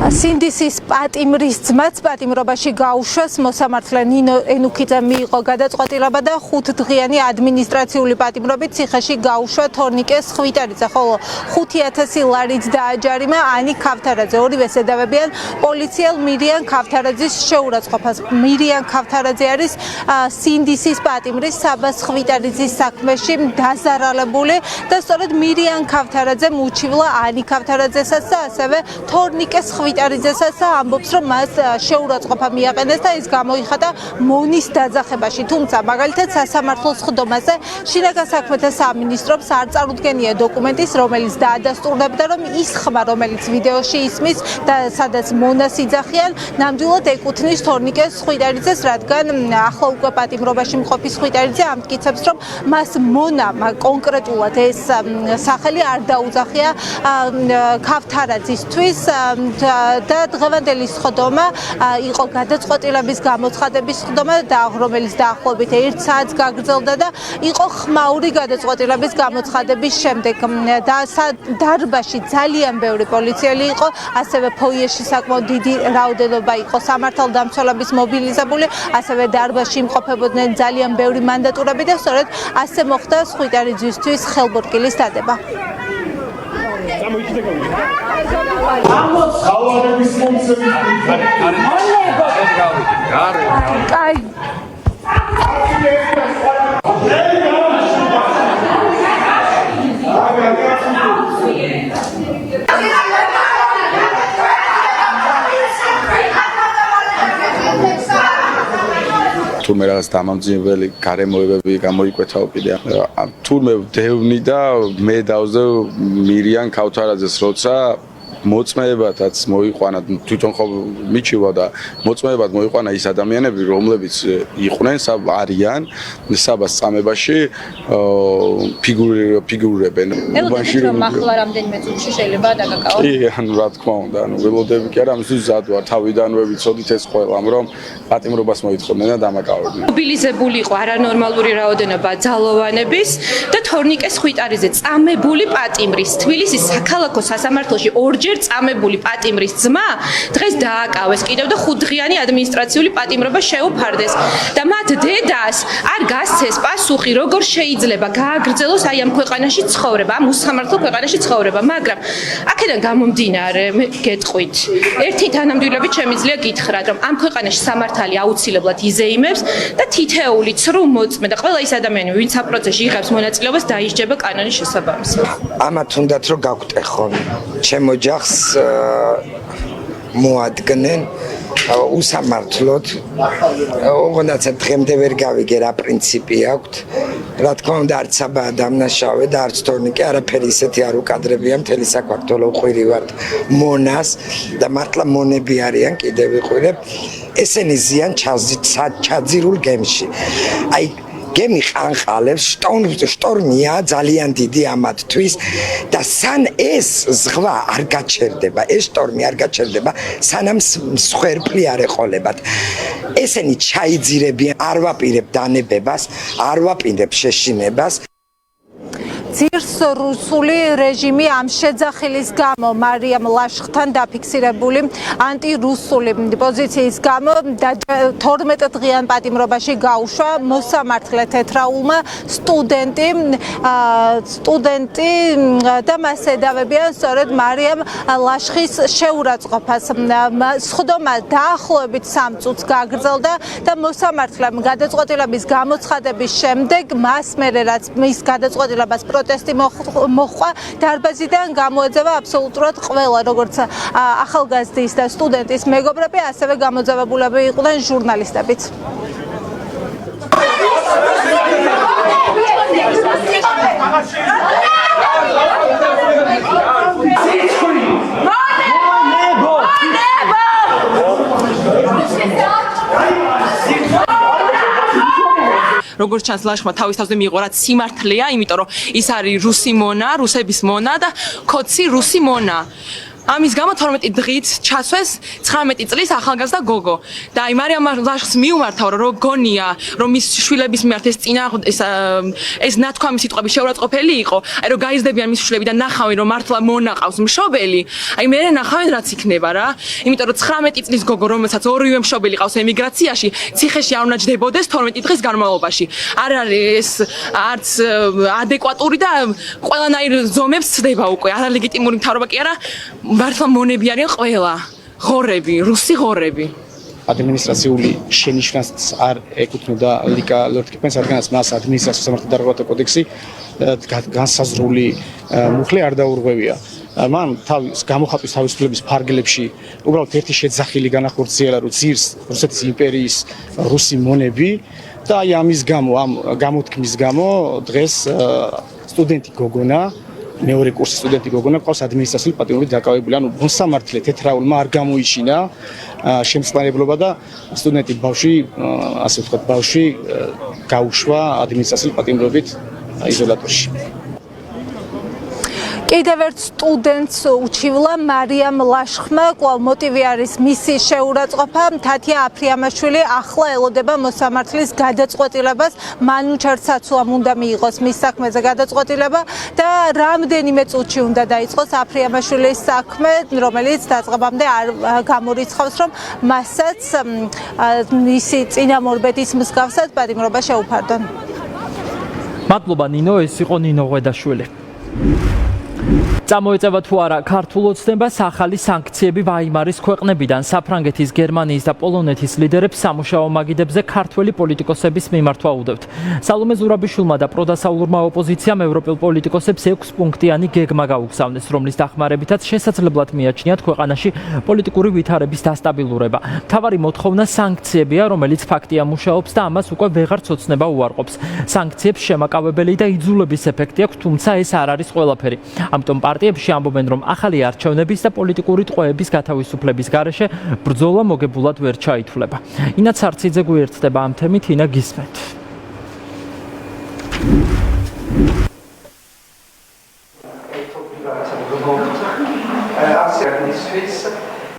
Speaker 14: სინდისის პატიმრის ძმაც პატიმრობაში გაუშვეს. მოსამართლე ნინო ენუქიძე მიიღო გადაწყვეტილება და 5-დღიანი ადმინისტრაციული პატიმრობით ციხეში გაუშვა თორნიკეს ხვიტარიძე, ხოლო 5000 ლარით დააჯარიმა ანი ქავთარაძე. ორივეს ედავებიან პოლიციელ მირიან ქავთარაძის შეურაცხყოფას. მირიან ქავთარაძე არის სინდისის პატიმრის საბას ხვიტარიძის საქმეში დაზარალებული და სწორედ მირიან ქავთარაძემ უჩივლა ანი ქავთარაძესაც და ასევე თორნიკეს ხვიტარიძესაც და ამბობს, რომ მას შეურაცხყოფა მიაყენეს და ის გამოიხატა მონის დაძახებაში. თუმცა მაგალითად სასამართლოს ხდომაზე შინაგან საქმეთა სამინისტროს არ წარუდგენია დოკუმენტის, რომელიც დაადასტურებდა, რომ ის ხმა, რომელიც ვიდეოში ისმის და სადაც მონას იძახიან, ნამდვილად ეკუთვნის თორნიკეს ხვიტარიძეს, რადგან ახლა უკვე პატიმრობაში მყოფი ხვიტარიძე ამტკიცებს, რომ მას მონა კონკრეტულად ეს სახელი არ დაუძახია ქავთარაძისთვის და დღევანდელი სხდომა იყო გადაწყვეტილების გამოცხადების სხდომა, რომელიც დაახლოებით 1 საათს გაგრძელდა და იყო ხმაური გადაწყვეტილების გამოცხადების შემდეგ. დარბაზში ძალიან ბევრი პოლიციელი იყო, ასევე ფოიეში საკმაოდ დიდი რაოდენობა იყო სამართალდამცველების მობილიზებული, ასევე დარბაზში იმყოფებოდნენ ძალიან ბევრი მანდატურები და სწორედ ასე მოხდა ხვიტარიძისთვის ხელბორტკილის დადება.
Speaker 15: ხალხების მომცემის
Speaker 14: კაი
Speaker 15: თურმე რაღაც დამამძიმებელი გარემოებები გამოიკვეთაო კიდე. თურმე დევნი და მე დავზე მირიან ქავთარაძეს როცა მოწმეებათაც მოიყვანა თვითონ ხო მიჩივა და მოწმეებად მოიყვანა ის ადამიანები რომლებიც იყვნენ არიან საბას წამებაში ფიგურირებენ
Speaker 16: უბანში რომ ახლა რამდენიმე წუთში შეიძლება დაგაკავო
Speaker 15: კი ანუ რა თქმა უნდა ანუ ველოდები კი არა ამისთვის მზად ვარ თავიდანვე ვიცოდით ეს ყველამ რომ პატიმრობას მოითხოვდნენ და დამაკავებდნენ
Speaker 16: მობილიზებული იყო არანორმალური რაოდენობა ძალოვანების და თორნიკეს ხვიტარიზე წამებული პატიმრის თბილისის საქალაქო სასამართლოში ორჯერ წამებული პატიმრის ძმა დღეს დააკავეს კიდევ და 5 დღიანი ადმინისტრაციული პატიმრობა შეუფარდეს და მათ დედას არ გასცეს პასუხი როგორ შეიძლება გააგრძელოს აი ამ ქვეყანაში ცხოვრება ამ უსამართლო ქვეყანაში ცხოვრება მაგრამ აქედან გამომდინარე მე გეტყვით ერთი თანამდებობებით შემიძლია გითხრათ რომ ამ ქვეყანაში სამართალი აუცილებლად იზეიმებს და თითეული ცრუ მოწმე და ყველა ის ადამიანი ვინც ამ პროცესში იღებს მონაწილეობას დაისჯება კანონის შესაბამისად
Speaker 17: ამათ უნდათ რომ გაგვტეხონ ჩემო ოჯახს მოადგნენ უსამართლოდ ოღონდაც დღემდე ვერ გავიგე რა პრინციპი აქვს რა თქმა უნდა არც საბა დამნაშავე და არც თორნიკე არაფერი ისეთი არ უკადრებია მთელი საქართველო ვყვირივართ მონას და მართლა მონები არიან კიდევ ვიყვირებ ესენი ზიან ჩაძირულ გემში აი გემი ყანყალებს შტორმია ძალიან დიდი ამათთვის და სან ეს ზღვა არ გაჩერდება ეს შტორმი არ გაჩერდება სანამ მსხვერპლი არ ეყოლებათ ესენი ჩაიძირებიან არ ვაპირებ დანებებას არ ვაპირებ შეშინებას
Speaker 14: ძირს რუსული რეჟიმი ამ შეძახილის გამო მარიამ ლაშხთან დაფიქსირებული ანტირუსული პოზიციის გამო 12 დღიან პატიმრობაში გაუშვა მოსამართლე თეთრაულმა სტუდენტი და მას ედავებიან სწორედ მარიამ ლაშხის შეურაცხყოფას სხდომა დაახლოებით 3 წუთს გაგრძელდა და მოსამართლემ გადაწყვეტილების გამოცხადების შემდეგ მას მერე რაც მის გადაწყვეტილებას პროტესტი მოხდა დარბაზიდან გამოეძება აბსოლუტურად ყველა როგორც ახალგაზრდის და სტუდენტის მეგობრები ასევე გამოძევებულები იყვნენ ჟურნალისტებიც
Speaker 18: როგორც ჩანს ლაშხმა თავის თავზე მიიღო რაც სიმართლეა, იმიტომ რომ ის არის რუსი მონა, რუსების მონა და ქოცი რუსი მონა. ამის გამო 12 დღით ჩასვეს 19 წლის ახალგაზრდა გოგო და აი მარიამ ლაშხს მიუმართავ რომ გონია რომ მის შვილების მიმართ ეს ნათქვამი სიტყვები შეურაცხყოფელი იყო აი რომ გაიზრდებიან მის შვილები და ნახავენ რომ მართლა მონაყავს მშობელი აი მე ნახავენ რაც იქნება რა იმიტომ რომ 19 წლის გოგო რომელსაც ორივე მშობელი ყავს ემიგრაციაში ციხეში არ უნდა ჯდებოდეს 12 დღის განმავლობაში არ არის არც ადეკვატური და ყველანაირ ზომებს ცდება უკვე არალეგიტიმური მთავრობა კი არა მართლა მონები არიან ყველა ღორები, რუსი ღორები.
Speaker 4: ადმინისტრაციული შენიშვნას არ ეკუთვნოდა ლიკა ლორტკიპენს, რადგანაც მას ადმინისტრაციის სამართალ დარღვევა კოდექსი განსაზღვრული მუხლი არ დაურღვევია. მან თავის გამოხატვის თავისუფლების ფარგლებში უბრალოდ ერთი შეძახილი განახორციელა, რომ ძირს რუსეთის იმპერიის რუსი მონები და აი ამის გამო, ამ გამოთქმის გამო დღეს სტუდენტი გოგონა მეორე კურსის სტუდენტი გოგონა ყავს ადმინისტრაციული პატიმრობით დაკავებული. ანუ მოსამართლე თეთრაულმა არ გამოიჩინა შემწყნარებლობა და სტუდენტი ბავშვი, ასე ვთქვათ, ბავშვი გაუშვა ადმინისტრაციული პატიმრობით იზოლატორში.
Speaker 14: კიდევ ერთ სტუდენტს უჩივლა მარიამ ლაშხმა, კვლავ მოტივი არის მისი შეურაცხყოფა. თათია აფრიამაშვილი ახლა ელოდება მოსამართლის გადაწყვეტილებას, მან უჩერცაცუამ უნდა მიიღოს მის საქმეზე გადაწყვეტილება და რამდენიმე წუთში უნდა დაიწყოს აფრიამაშვილის საქმე, რომელიც დაწყებამდე არ გამორიცხავს, რომ მასაც მისი წინამორბედის მსგავსად პატიმრობა შეუფარდონ.
Speaker 1: მადლობა ნინო, ეს იყო ნინო ღვედაშვილი. წამოეწევა თუ არა ქართულ ოცნებას ახალი სანქციები ვაიმარის ქვეყნებიდან საფრანგეთის, გერმანიის და პოლონეთის ლიდერებს სამუშაო მაგიდებზე ქართველი პოლიტიკოსების მიმართვა უდევთ. სალომე ზურაბიშვილმა და პროდასავლურმა ოპოზიციამ ევროპელ პოლიტიკოსებს 6 პუნქტიანი გეგმა გაუგზავნეს, რომლის დახმარებითაც შესაძლებლად მიაჩნიათ ქვეყანაში პოლიტიკური ვითარების დასტაბილურება. მთავარი მოთხოვნა სანქციებია, რომელიც ფაქტია მუშაობს და ამას უკვე ვეღარც ოცნება უარყოფს. სანქციებს შემაკავებელი და იძულების ეფექტი აქვს, თუმცა ეს არ არის ყველაფერი. ამიტომ პარტიებში ამბობენ, რომ ახალი არჩევნების და პოლიტიკური ტყვეების გათავისუფლების გარეშე ბრძოლა მოგებულად ვერ ჩაითვლება. ინა ცარციძე გვერდდება ამ თემით, ინა გისმენთ.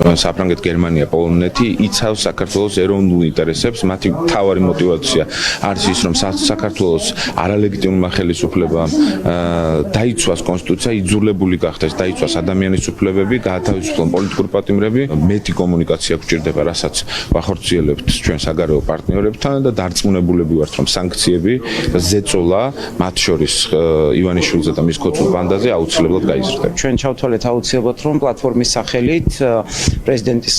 Speaker 10: საფრანგეთი, გერმანია, პოლონეთი იცავს საქართველოს ეროვნულ ინტერესებს, მათი მთავარი мотиваცია არის ის, რომ საქართველოს არალეგიტიმურმა ხელისუფლებამ დაიცვას კონსტიტუცია, იძულებული გახდეს დაიცვას ადამიანის უფლებები, გაათავისუფლონ პოლიტიკური პატიმრები, მეტი კომუნიკაცია გვჭირდება, რასაც ვახორციელებთ ჩვენ საგარეო პარტნიორებთან და დარწმუნებულები ვართ, რომ სანქციები და ზეწოლა, მათ შორის ივანიშვილზე და მის ქოცულ ბანდაზე აუცილებლად გაიზრდება.
Speaker 6: ჩვენ ჩავთვალეთ აუცილებლად, რომ პლატფორმის სახელით პრეზიდენტის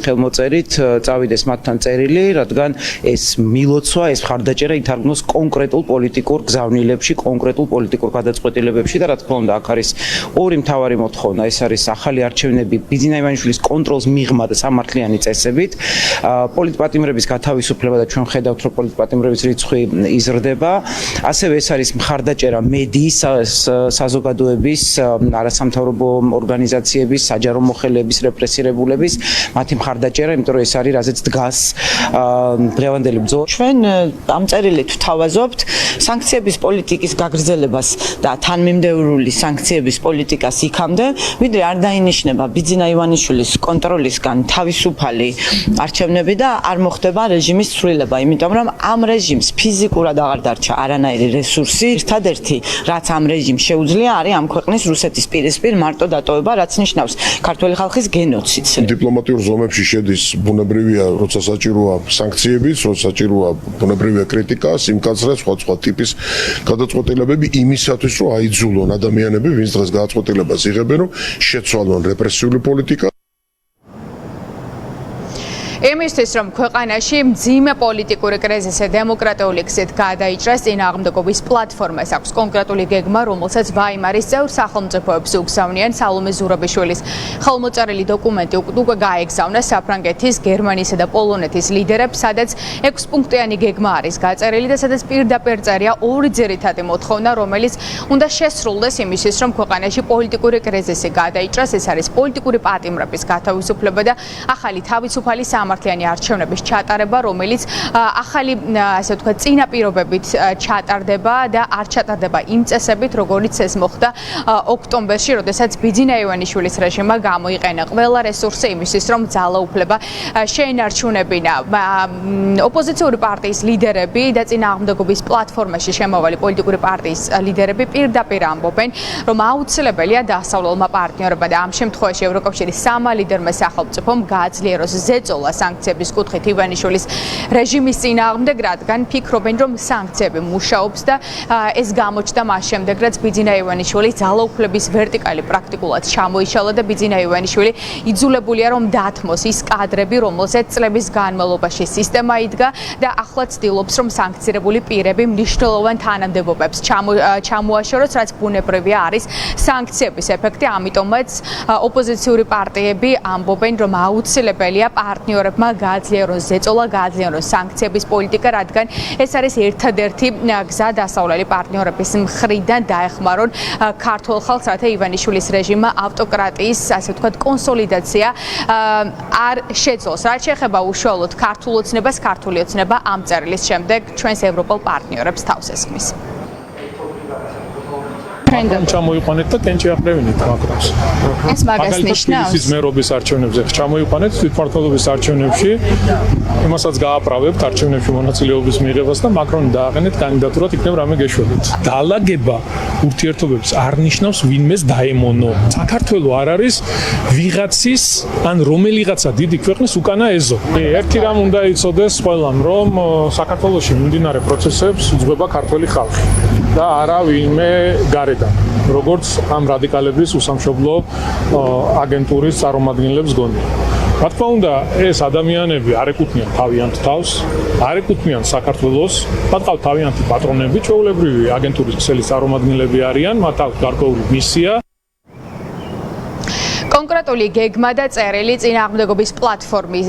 Speaker 6: ხელმოწერით წავიდეს მათთან წერილი, რადგან ეს მილოცვა, ეს მხარდაჭერა ითარგმნოს კონკრეტულ პოლიტიკურ გზავნილებში, კონკრეტულ პოლიტიკურ გადაწყვეტილებებში და რა თქმა უნდა, აქ არის ორი მთავარი მოთხოვნა, ეს არის ახალი არჩევნები ბიძინა ივანიშვილის კონტროლს მიღმა და სამართლიანი წესებით, პოლიტპატიმრების გათავისუფლება და ჩვენ ხედავთ, რომ პოლიტპატიმრების რიცხვი იზრდება, ასევე ეს არის მხარდაჭერა მედიის, საზოგადოების, არასამთავრობო ორგანიზაციების, საჯარო მოხელეების, რეპრესირებულების, მათი მხარდაჭერა, იმიტომ რომ ეს არის რაზეც დგას დღევანდელი ბრძოლა.
Speaker 9: ჩვენ ამ წერილით ვთავაზობთ სანქციების პოლიტიკის გაგრძელებას და თანმიმდევრული სანქციების პოლიტიკას იქამდე, ვიდრე არ დაინიშნება ბიძინა ივანიშვილის კონტროლისგან თავისუფალი არჩევნები და არ მოხდება რეჟიმის ცვლილება, იმიტომ რომ ამ რეჟიმს ფიზიკურად აღარ დარჩა არანაირი რესურსი. ერთადერთი, რაც ამ რეჟიმს შეუძლია, არის ამ ქვეყნის რუსეთის პირისპირ მარტო დატოვება, რაც ნიშნავს ქართველი ხალხის გენოციდს.
Speaker 19: დიპლომატიურ ზომებში შედის ბუნებრივია, როცა საჭიროა სანქციებიც, როცა საჭიროა ბუნებრივია კრიტიკა, სიმკაცრე, სხვა ტიპის გადაწყვეტილებები იმისათვის, რომ აიძულონ ადამიანები, ვინც დღეს გადაწყვეტილებას იღებენ, რომ შეცვალონ რეპრესიული პოლიტიკა.
Speaker 20: იმისთვის, რომ ქვეყანაში მძიმე პოლიტიკური კრიზისი დემოკრატიული გზით გადაიჭრას, წინააღმდეგობის პლატფორმას აქვს კონკრეტული გეგმა, რომელსაც ვაიმარის წევრ სახელმწიფოებს უგზავნიან. სალომე ზურაბიშვილის ხელმოწერილი დოკუმენტი უკვე გაეგზავნა საფრანგეთის, გერმანიისა და პოლონეთის ლიდერებს, სადაც 6 პუნქტიანი გეგმა არის გაწერილი და სადაც პირდაპირ წერია ორი ძირითადი მოთხოვნა, რომელიც უნდა შესრულდეს იმისთვის, რომ ქვეყანაში პოლიტიკური კრიზისი გადაიჭრას. ეს არის პოლიტიკური პატიმრების გათავისუფლება და ახალი თავისუფალი სამართლიანი არჩევნების ჩატარება, რომელიც ახალი, ასე ვთქვათ, წინაპირობებით ჩატარდება და არ ჩატარდება იმ წესებით, როგორიც ეს მოხდა ოქტომბერში, როდესაც ბიძინა ივანიშვილის რეჟიმმა გამოიყენა ყველა რესურსი იმისთვის, რომ ძალაუფლება შეენარჩუნებინა. ოპოზიციური პარტიის ლიდერები და წინააღმდეგობის პლატფორმაში შემავალი პოლიტიკური პარტიის ლიდერები პირდაპირ ამბობენ, რომ აუცილებელია დასავლელმა პარტნიორებმა და ამ შემთხვევაში ევროკავშირის სამა ლიდერმა სახელმწიფომ გააძლიეროს ზეწოლა სანქციების კუთხით ივანიშვილის რეჟიმის წინააღმდეგ, რადგან ფიქრობენ, რომ სანქციები მუშაობს და ეს გამოჩნდა მას შემდეგ, რაც ბიძინა ივანიშვილი ძალაუფლების ვერტიკალი პრაქტიკულად ჩამოიშალა და ბიძინა ივანიშვილი იძულებულია, რომ დათმოს ის კადრები, რომელზეც წლების განმავლობაში სისტემა იდგა და ახლა ცდილობს, რომ სანქცირებული პირები მნიშვნელოვან თანამდებობებს ჩამოაშოროს, რაც ბუნებრივია არის სანქციების ეფექტი. ამიტომაც ოპოზიციური პარტიები ამბობენ, რომ აუცილებელია პარტნიორებმა გააძლიერონ ზეწოლა, გააძლიერონ სანქციების პოლიტიკა, რადგან ეს არის ერთადერთი გზა დასავლელი პარტნიორების მხრიდან დაეხმარონ ქართულ ხალხს, რათა ივანიშვილის რეჟიმმა ავტოკრატიის, ასე ვთქვათ, კონსოლიდაცია არ შეძლოს. რაც შეეხება უშუალოდ ქართულ ოცნებას, ქართული ოცნება ამ წერილის შემდეგ ჩვენს ევროპელ პარტნიორებს თავს ესხმის.
Speaker 21: ჩამოიყვანეთ და კენჭი აყრევინეთ მაკრონს.
Speaker 20: ეს მაგას ნიშნავს.
Speaker 21: ის მერობის არჩევნებზე ჩამოიყვანეთ თვითმმართველობის არჩევნებში, იმასაც გააправებთ არჩევნებში მონაწილეობის მიღებას და მაკრონი დააყენეთ კანდიდატურად, იქნებ რამე გეშვებით. დაალაგება ურთიერთობებს არ ნიშნავს ვინმეს დაემონო. საქართველო არ არის ვიღაცის ან რომელიღაცა დიდი ქვეყნის უკანა ეზო. ერთი რამ უნდა იცოდეს ყველამ, რომ საქართველოში მიმდინარე პროცესებს უძღვება ქართველი ხალხი. და არა ვინმე გარედან. როგორც ამ რადიკალების უსამშობლო აგენტურის წარმომადგენლებს გონია. რა თქმა უნდა, ეს ადამიანები არ ეკუთვნიან თავიანთ თავს, არ ეკუთვნიან საქართველოს, მათ ყავთ თავიანთი პატრონები, ჩვეულებრივი აგენტურის ქსელის წარმომადგენლები არიან, მათ აქვს გარკვეული მისია.
Speaker 20: კონკრეტული გეგმა და წერილი წინააღმდეგობის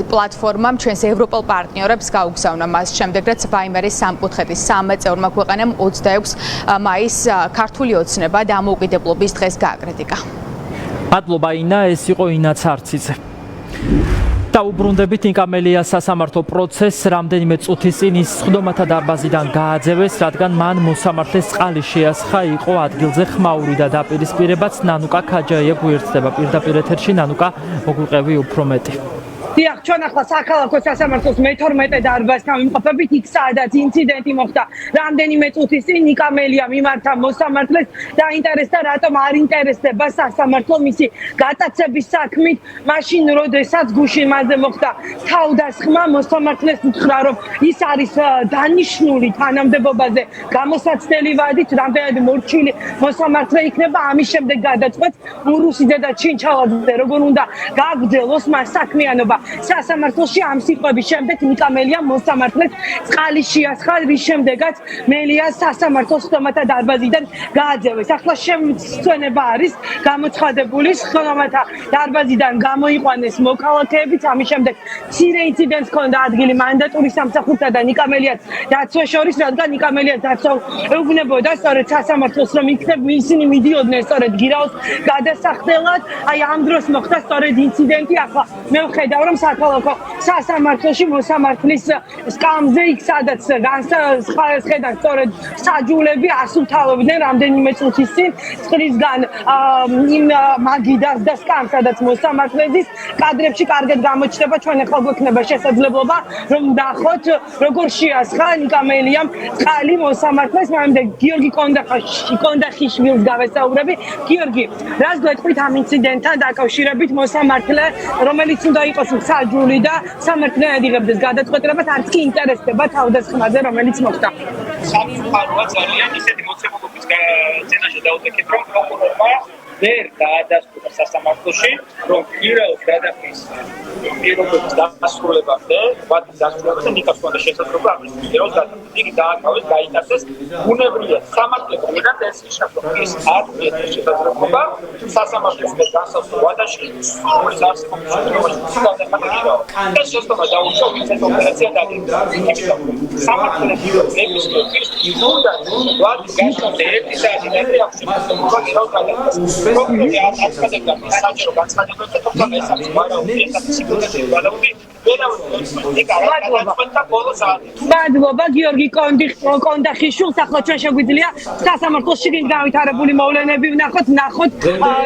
Speaker 20: პლატფორმამ ჩვენს ევროპელ პარტნიორებს გაუგზავნა მას შემდეგ, რაც ვაიმარის სამკუთხედის სამეწეურმა ქვეყანამ 26 მაისს ქართული ოცნება დამოუკიდებლობის დღეს გააკრიტიკა.
Speaker 1: მადლობა ინა, ეს იყო ინა ცარციძე. დაუბრუნდებით ნიკამელიას სასამართლო პროცესს რამდენიმე წუთის წინ ის სხდომათა დარბაზიდან გააძევეს, რადგან მან მოსამართლეს წყალი შეასხა, იყო ადგილზე ხმაური და დაპირისპირებაც. ნანუკა ქაჯაია გვერდდება პირდაპირ ეთერში. ნანუკა, მოგვიყევი უფრო მეტი.
Speaker 12: დიახ, ჩვენ ახლა საქალაქო სასამართლოს მე-12 დარბაზთან ვიმყოფებით, იქ სადაც ინციდენტი მოხდა. რამდენიმე წუთის წინ ნიკამელია მიმართა მოსამართლეს, დაინტერესდა, რატომ არ ინტერესდება სასამართლო მისი გატაცების საქმით. მაშინ, როდესაც გუშინმაზე მოხდა თავდასხმა, მოსამართლეს უთხრა, რომ ის არის დანიშნული თანამდებობაზე გამოსაცდელი ვადით, რამდენად მორჩილი მოსამართლე იქნება, ამის შემდეგ გადაწყვეტს ურუსიძე და ჩინჩალაძე, როგორ უნდა გააგრძელოს მას საქმიანობა. სასამართლოში ამ სიტყვების შემდეგ ნიკამელია მოსამართლეს წყალი შეასხა, რის შემდეგაც მელიას სასამართლოს სხდომათა დარბაზიდან გააძევეს. ახლა შემცვენება არის გამოცხადებული, სხდომათა დარბაზიდან გამოიყვანეს მოქალაქეებიც, ამის შემდეგ მცირე ინციდენტს ჰქონდა ადგილი მანდატური სამსახურსა და ნიკამელიას დაცვას შორის, რადგან ნიკამელიას დაცვა ეუბნებოდა სწორედ სასამართლოს, რომ ისინი მიდიოდნენ სწორედ გირაოს გადასახდელად. აი ამ დროს მოხდა სწორედ ინციდენტი. ახლა მე ვხედავ, რომ საქალაქო სასამართლოში მოსამართლის სკამზე, იქ სადაც განსხვავებიდან სწორედ საჯულები ასუფთავებდნენ რამდენიმე წუთის წინ წყლისგან იმ მაგიდას და სკამს, სადაც მოსამართლეს კადრებში კარგად გამოჩნდება. ჩვენ ახლა გვექნება შესაძლებლობა, რომ ვნახოთ, როგორ შეასხა ნიკამელიამ წყალი მოსამართლეს. მანამდე გიორგი კონდახიშვილს გავესაუბრები. გიორგი, რას გვეტყვით ამ ინციდენტთან დაკავშირებით? მოსამართლე, რომელიც უნდა იყოს საჯული და სამართლიანად იღებდეს გადაწყვეტილებას, არც კი ინტერესდება თავდასხმაზე, რომელიც მოხდა.
Speaker 7: სამწუხაროა ძალიან ისეთი მოცემულობის წინაშე დაუძეკით, რომ პროკურორმა ვერ დაადასტურა სასამართლოში, რომ გირაოს გადახდის პირობების დასრულებამდე, ვადის დასრულებამდე ნიკას ჰქონდა შესაძლებლობა ამის გირაოს გადახდის. იგი დააკავეს, გაიტაცეს, ბუნებრივია სამართლე პირად ეს ნიშნავს, რომ ის არ მიეცა შესაძლებლობა სასამართლოს მიერ განსაზღვრულ ვადაში სრული არსებობის შემთხვევაში გადახდა გირაო. ეს შეცდომა დაუშვა ვიცეთ ოპერაცია დაგეგმდა. სამართლოს ეპისკოპოსის უნდა ვადის გასამდე 1 საათი დადე აქვს შესაძლებლობა გირაოს გადახდეს. პროკურორი აცხადებდა საჯარო განცხადებებს, თუმცა ეს არის ვარაუდი, ეს სიგურადღე ვარაუდი.
Speaker 12: მადლობა გიორგი კონდახიშვილს. ახლა ჩვენ შეგვიძლია სასამართლოს შიგნით განვითარებული მოვლენები ვნახოთ,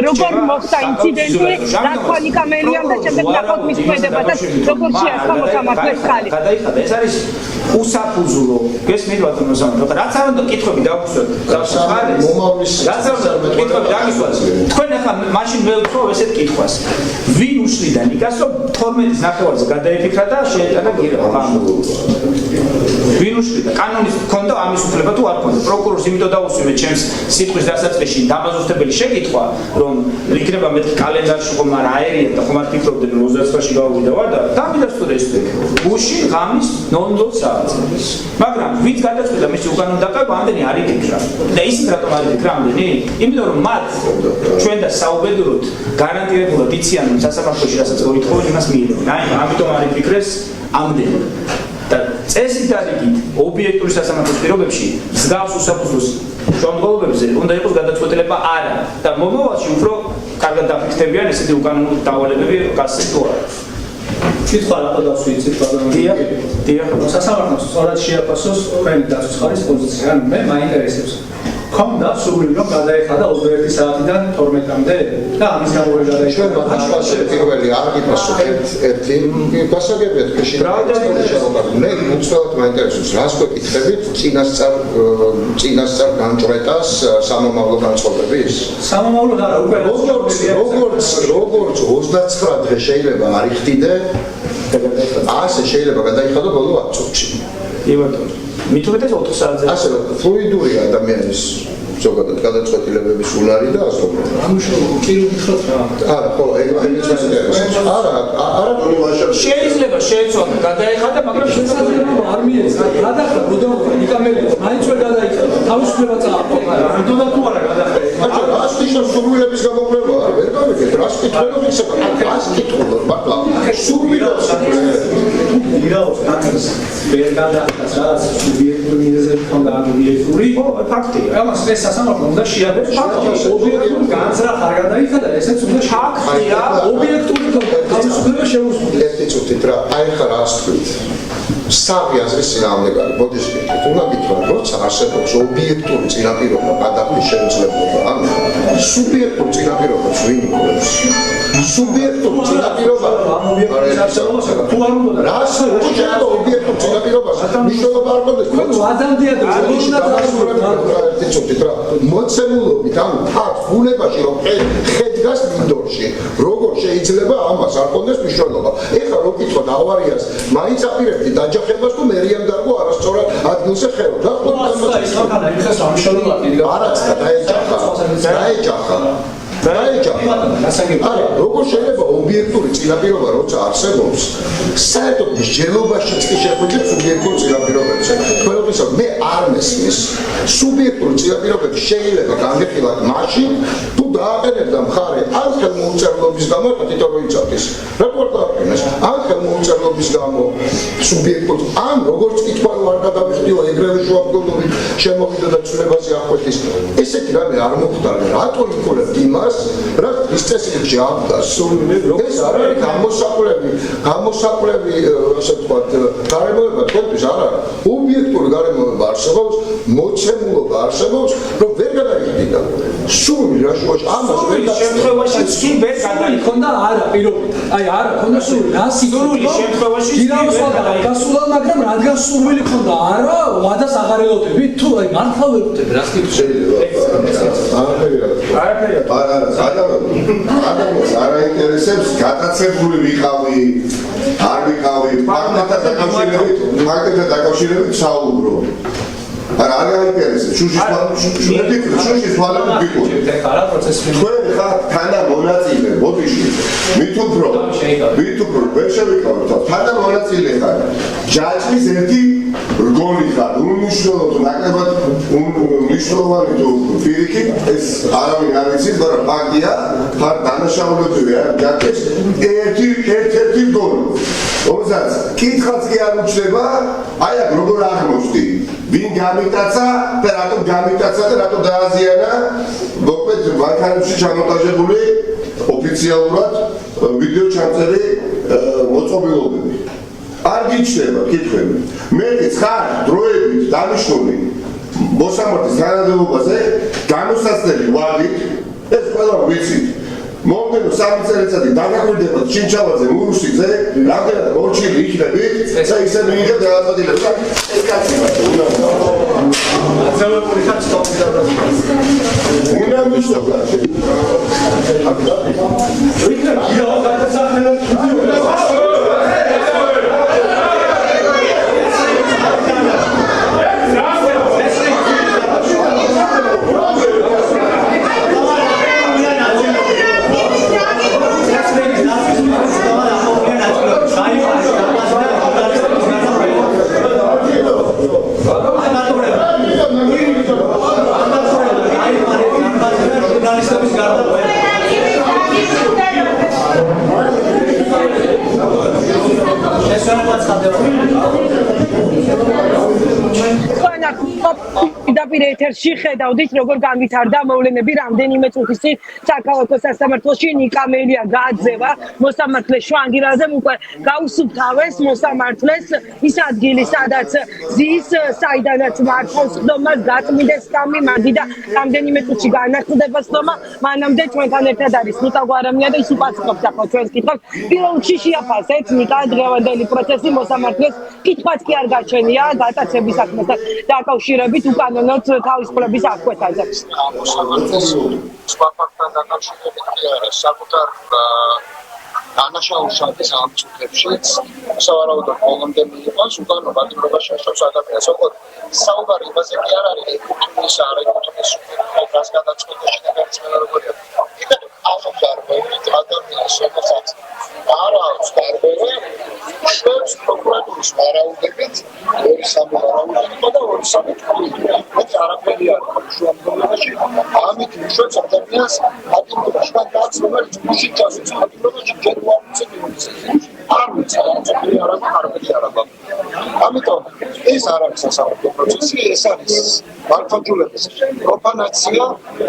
Speaker 12: როგორ მოხდა ინციდენტი, რა თქვა ნიკამელიამ და შემდეგ ვნახოთ მის ქმედებასაც, როგორ შეასხა მოსამართლეს წყალი.
Speaker 7: გადაიხადა, ეს არის უსაფუძვლო. გესმით ბატონო სამართლო, რაც არ უნდა კითხვები დავუსვათ. რაც არ უნდა კითხვები დაგისვათ. თქვენ ახლა მაშინ მე ვთქვი ესეთ კითხვას. ვინ უშლიდა ნიკას, რომ 12-ის ნახევარზე დაიფიქრა და შეეტანა გირაო. ვინ უშლიდა? კანონის ჰქონდა ამის უფლება თუ არ ჰქონდა? პროკურორს იმიტომ დაუსვიმე ჩემს სიტყვის დასაწყისში დამაზუსტებელი შეკითხვა, რომ იქნება მეთქი კალენდარში ხომ არ აერია და ხომ არ ფიქრობდნენ რომ 29-ში გავუვიდა ვარ და დამიდასტურე ეს თქვი. გუშინ ღამის 00 საათზე. მაგრამ ვინც გადაწყვიტა მისი უკანონო დაკავება, ამდენი არ იფიქრა. და ისინი რატომ არ იფიქრა ამდენი? იმიტომ რომ მათ ჩვენ და საუბედუროთ გარანტირებულად იციან რომ სასამართლოში რასაც მოითხოვენ იმას მიიღებენ. აი, ამიტომ არ იფიქრეს ამდენი. და წესით და რიგით ობიექტური სასამართლოს პირობებში მსგავს უსაფუძვლოს შემდგომლობებზე უნდა იყოს გადაწყვეტილება არა და მომავალში უფრო კარგად დაფიქრდებიან ესეთი უკანონო დავალებები გასცეთ თუ არა.
Speaker 5: კითხვა რა დავსვიცით ბატონო. დიახ, სასამართლოს სწორად შეაფასოს თქვენი დაცვის ხარის პოზიცია. ან მე მაინტერესებს ქონდა სრული რომ გადაეხადა 21 საათიდან 12-მდე და ამის გამო ვერ გადაიშვა.
Speaker 3: მაშინ პირველი არ გიპასუხეთ ერთი გასაგებია თქვენი შეფასება. მე უცბად მაინტერესებს რას გვეკითხებით წინასწარ განჭრეტას სამომავლო განწყობების?
Speaker 5: სამომავლო არა, უკვე
Speaker 3: როგორც 29 დღე შეიძლება არ იხდიდე, ასე შეიძლება გადაიხადო ბოლო 10 წუთში.
Speaker 7: კი ბატონო. მით უმეტეს 4 საათზე.
Speaker 3: ასე ფლუიდური ადამიანის ზოგადად გადაწყვეტილებების უნარი და ასწავლო.
Speaker 5: ამუშავო პირიქით რა.
Speaker 3: არა, ხო, ეგეც მაინტერესებს. არა,
Speaker 7: შეიძლება შეეცვალა გადაეხადა, მაგრამ
Speaker 4: შესაძლებლობა არ მიეცა. გადახდა როდესაც ნიკამელი მაინც ვერ გადაიხადა. თავისუფლება წააყო.
Speaker 7: რატომა თუ არა გადახდა.
Speaker 3: აჩა, რას ნიშნავს სურვილების გამოკვლევა? ვერ გავიგეთ, რას კითხულობ ისება? რას კითხულობ, მართლა? სურვილებს
Speaker 5: ირაოს კაცს ვერ გადახდას რაღაც სუბიექტური მიზეზები ქონდა ან ობიექტური
Speaker 7: ფაქტია.
Speaker 5: ამას ეს სასამართლო უნდა შეაბეროს ობიექტური განზრახ არ გადაიხადა, ესეც უნდა
Speaker 7: ფაქტია.
Speaker 4: ობიექტური თავისუფლება შეუძლია.
Speaker 3: ერთი წუთით რა, აი ხა რას თქვით? სამი აზრის წინააღმდეგარი, ბოდიშკეთ, უნდა გითხრათ, როცა არსებობს ობიექტური წინაპირობა, გადახდის შეუძლებლობა, ანუ სუბიექტურ წინაპირობას ვინ იკვლევს? სუბიექტურ წინაპირობას
Speaker 5: თუ არ უნდა
Speaker 3: რას შეიძლება ობიექტურ წინაპირობას მნიშვნელობა არ კონდეს?
Speaker 4: ადამიანია და
Speaker 3: ერთი წუთით რა, მოცემულობით, ანუ ფაქტ ბუნებაში რომ ხედგას მინდორში, როგორ შეიძლება ამას არ კონდეს მნიშვნელობა? ეხლა რო კითხოთ ავარიას, მაინც აპირებდი დაჯახებას თუ მერიამ დარგო არასწორად ადგილზე ხეო. და არაცდა დაეჯახა. არა, როგორ შეიძლება ობიექტური წინაპირობა როცა არსებობს, საერთოდ მსჯელობაშიც კი შეხვიდეთ სუბიექტურ წინაპირობებს. თქვენებისას მე არ მესმის. სუბიექტური წინაპირობები შეიძლება განვიხილოთ მაშინ, თუ დააყენებდა მხარე ან ხელმოუწერლობის გამო, თვითონ როიცავდეს. როგორ დააყენეს? ან ხელმოუწერლობის გამო სუბიექტურ, ან როგორც კითხვა არ გადავიხდილა ეგრევე შუამდგომლობით შემოვიდა და ცვლილებაზე ახვეთის. ესეთი რამე არ მოხდარა. რატო იკურებთ იმას? რა ის წესებში აღდგას ეს არ არის გამოსაკვლევი ასე ვთქვათ გარემოება თქვენთვის არ არის ობიექტური გარემოება არსებობს მოცემულობა არსებობს რომ ვერ გადაიხდიდა სული რა შუაში ამას ვერ
Speaker 7: შემთხვევაში კი ვერ
Speaker 4: გადაიხონდა არა პირობით აი არა ხონდა სული რა სიგურული
Speaker 7: შემთხვევაში
Speaker 4: გასულა მაგრამ რადგან სურვილი ხონდა არა ვადას აღარ ელოდები თუ აი მართლა ვერ ვხვდები რა
Speaker 3: შეიძლება ადამიანს არ აინტერესებს გადაცებული ვიყავი არ ვიყავი ფაქტებთან დაკავშირებით საუბრო არა არ აინტერესებს შუშის თვალები ვიყური თქვენ ხართ თანამონაწილე ბოდიში მით უფრო ვერ შევიკავოთ თანამონაწილე ხარ ჯაჭვის ერთი რგოლი ხარ უმნიშვნელო ნაკლებად მნიშვნელოვანი თუ პირიქით ეს არავინ არ იცის მაგრამ ფაქტია ხარ დანაშაულებრივი არ ჯაჭვის ერთ-ერთი რგოლი რომელსაც კითხაც კი არ უჩნდება აი აქ როგორ აღმოჩნდი ვინ გამიტაცა და რატომ გამიტაცა და რატომ დააზიანა მოკლედ მანქანებში ჩამონტაჟებული ოფიციალურად ვიდეო ჩამწერი მოწყობილობები არ გიჩნდება კითხვები მეტიც ხარ დროებით დანიშნული მოსამართის თანამდებობაზე განუსაცდელი ვადით ეს ყველა ვიცით მომდენო 3 წელიწადი დაგაკვირდებათ ჩინჩალაძე მურუსიძე რამდენად მორჩილი იქნებით და ისე მიიღებ გადაწყვეტილებას ეს კაცი უნდა აცელებული ხარ სტოპი უნდა მიშტობა ვიქნებ იაო გადასახელად
Speaker 12: პირდაპირ ეთერში ხედავდით როგორ განვითარდა მოვლენები რამდენიმე წუთის წინ საქალაქო სასამართლოში ნიკამელია გააძევა მოსამართლეს შვანგირაძემ უკვე გაუსუფთავეს მოსამართლეს ის ადგილი სადაც ზის საიდანაც მართავს ხდომას გაწმინდეს სამი მაგი და რამდენიმე წუთში განახლდება ხდომა მანამდე ჩვენთან ერთად არის ნიკა გვარამია და ის უპასუხობს ახლა ჩვენს კითხვებს პირველ რიგში შეაფასეთ ნიკა დღევანდელი პროცესი მოსამართლეს კითხვაც კი არ გაჩენია გატაცების საქმესთან დაკავშირებით უკანონოდ თავისუფლების აღკვეთაზე.
Speaker 8: სხვა ფაქტთან დაკავშირებით კი არა, საკუთარ
Speaker 3: დანაშაულის ამ წუთებშიც სავარაუდოდ ბოლომდე მიიღოს უკან პატიმრობას შეშობს ადამიანს ოღონდ საუბარი იმაზე კი არ არის ეკუთვნის არ ეკუთვნის რას გადაწყვეტა შეგარწმენა როგორია იქნება ახალ ადამიანს რომელსაც არ აქვს გარკვევა შევს პროკურატურის ვარაუდებით ორი სამი ვარაუდებით და ორი სამი თქმით არაფერი არ აქვს შუამდგომარეობაში ამით უშუალოდ ადამიანს პატიმრობაში გადააც რომელიც გუშინ ჩასწრებს პატიმრობაში ჯერ არ ვიცი ამიტომ ეს არ არის სასამართლო პროცესი ეს არის მართლმსაჯულების პროფანაცია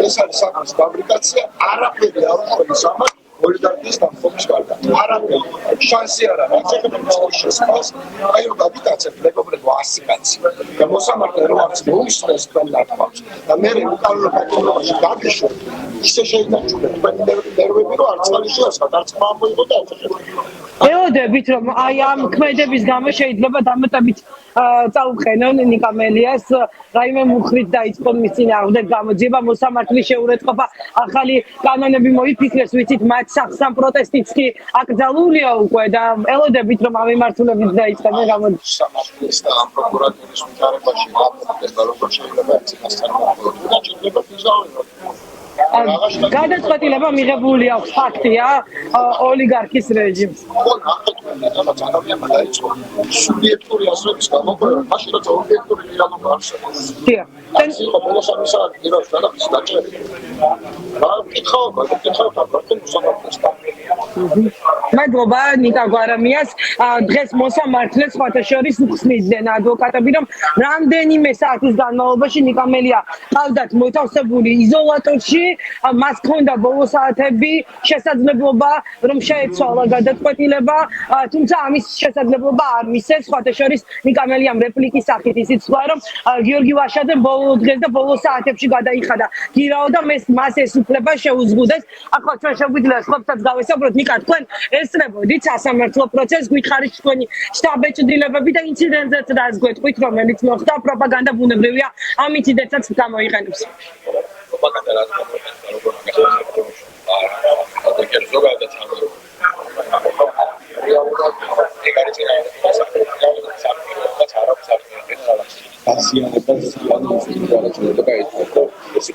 Speaker 3: ეს არის საკუთრის ფაბრიკაცია არაფერი არ უშვებს ამას ოლიგარქიის დამხობის გარდა არაფერი შანსი არ აქვს ეხება შესწავლას აი რომ გადიკაცებ მეგობრებო 100 კაცი და მოსამართლე რომ არის მოისწრეს თქვენ ნათქვამს და მე უკანონო პატიმრობაში დაგიშვათ ისე შეიძლება თქვენი ნერვები რომ არც ხალი შეასხათ არც მოამოიღო და
Speaker 12: ელოდებით რომ აი ამ ქმედების გამო შეიძლება დამატებით წაუყენონ ნიკამელიას რაიმე მუხრით დაიწყონ მის წინააღმდეგ გამოძიება მოსამართლის შეურაცხყოფა ახალი კანონები მოიფიქრეს ვიცით მათ სახსამ პროტესტიც კი აკრძალულია უკვე და ელოდებით რომ ამ მიმართულებით დაიწყებენ გამოძიება
Speaker 3: სამართლის და პროკურატურის ვითარებაში აფრთხილება როგორ შეიძლება წინასწარ მოხდეს და შეიძლება ფიზიოლოგიურად
Speaker 12: გადაწყვეტილება მიღებული აქვს ფაქტია ოლიგარქის რეჟიმს.
Speaker 3: სუბიექტური ასოების გამოყენება მაშინ როცა ობიექტური რეალობა არსებობს.
Speaker 12: დიახ.
Speaker 3: ეს იყო ბოლოს ამის საათი გირავს გადაფის დაჭერილი. რა კითხავდა პროფესორ მოსამართლეს.
Speaker 12: მადლობა ნიკა გვარამიას დღეს მოსამართლეს სხვათა შორის უხსნიდნენ ადვოკატები რომ რამდენიმე საათის განმავლობაში ნიკამელია ყავდათ მოთავსებული იზოლატორში მას ჰქონდა ბოლო საათები შესაძლებლობა რომ შეეცვალა გადაწყვეტილება თუმცა ამის შესაძლებლობა არ მისცეს სხვათა შორის ნიკამელიამ რეპლიკის სახით ისიც თქვა რომ გიორგი ვაშაძემ ბოლო დღეს და ბოლო საათებში გადაიხადა გირაო და მას ეს უფლება შეუზღუდეს ახლა ჩვენ შეგვიძლია სხვებსაც გავესაუბროთ ნიკა თქვენ ესწრებოდით სასამართლო პროცესს გვითხარით თქვენი შტაბ-ეჭვდილებები და ინციდენტზეც რას გვეტყვით რომელიც მოხდა პროპაგანდა ბუნებრივია ამ ინციდენტსაც გამოიყენებს
Speaker 3: პროპაგანდა რაც გამოიყენება როგორ გასაგებია ზოგადად გასიანებას ზიანდება ეს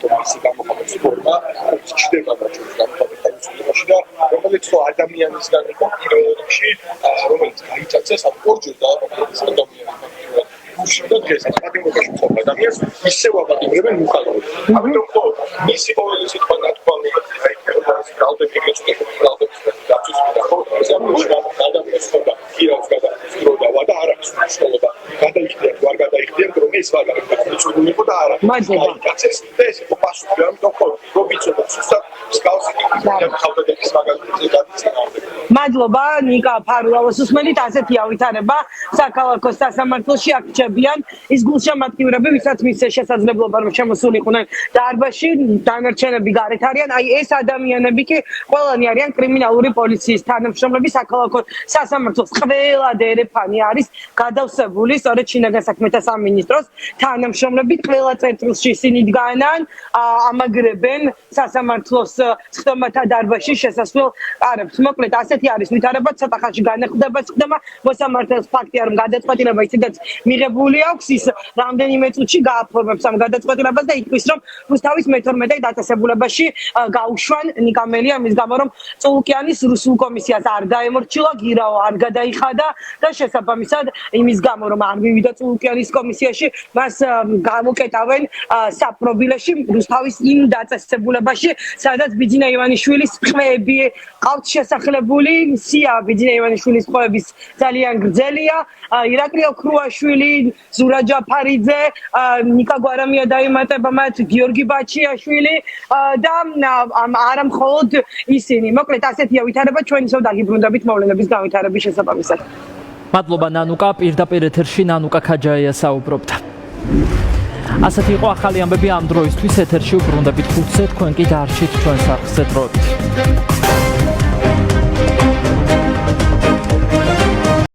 Speaker 3: კომისია გამოხატავს ფორმა ჩდება გამოხატავს და რომელიც ხო ადამიანისგან იყო პირველ რიგში რომელიც გაიწაცეს ამ ორჯერ დააპატიმრეს ადამიანს უშუალო დღესაც პატიმრობაში მყოფ ადამიანს ისევ აპატიმრებენ უხალოდ ამიტომ ხო მისი ყოველი სიტყვა ნათქვამი აი ეს გალდები გეჭდებით დაწვის და ხო ეს ადამიანს ხო და გირავს გადაიხროდა და არ აქვს მნიშვნელობა გადაიხდიან თუ არ გადაიხდიან რომ ეს ვაგარი შეწყვეტილი იყო და არა გაიცეს და ეს იყო პასუხი ამიტომ ხო რობიცოდა სუსტად მსგავსი ხალხების მაგალითზე გადაცემა
Speaker 12: მადლობა ნიკა ფარულაოს უსმენით ასეთი ავითარება საქალაქო სასამართლოში აქჩებიან ის გულშემატკივრები ვისაც მისცეს შესაძლებლობა რომ შემოსულიყვნენ დარბაზში დანარჩენები გარეთ არიან აი ეს ადამიანები კი ყველანი არიან კრიმინალური პოლიციის თანამშრომლები საქალაქო სასამართლოს ყველა დერეფანი არის გადავსებული სწორედ შინაგან საქმეთა სამინისტროს თანამშრომლები ყველა ცენტრში ისინი დგანან ამაგრებენ სასამართლოს ხდომათა დარბაზში შესასვლელ კარებს მოკლედ ასეთი არის ვითარება ცოტა ხანში განახლდება მოსამართლეს ფაქტია რომ გადაწყვეტილება ისედაც მიღებული აქვს ის რამდენიმე წუთში გააფორმებს ამ გადაწყვეტილებას და იტყვის რომ რუსთავის მე-12 დაწესებულებაში გაუშვან ნიკამელია მის გამო რომ წულკიანის რუსულ კომისიას არ დაემორჩილა გირაო არ გადაიხადა და შესაბამისად იმის გამო რომ არ მივიდა წულკიანის კომისიაში მას გამოკეტავენ საპრობილეში რუსთავის იმ დაწესებულებაში სადაც ბიძინა ივანიშვილის ტყვეები ყავთ შესახლებული სია ბიძინა ივანიშვილის ტყვეების ძალიან გრძელია ირაკლი ოქრუაშვილი ზურა ჯაფარიძე ნიკა გვარამია დაემატება მათ გიორგი ბაჩიაშვილი და არა მხოლოდ ისინი მოკლედ ასეთია ვითარება ჩვენი სულ დაგიბრუნდებით მოვლენების გავითარების შესაბამისად
Speaker 1: მადლობა ნანუკა პირდაპირ ეთერში ნანუკა ქაჯაია საუბრობდა ასეთი იყო ახალი ამბები ამ დროისთვის ეთერში უბრუნდებით 5-ზე თქვენ კი დაარჩით ჩვენს არხზე დროებით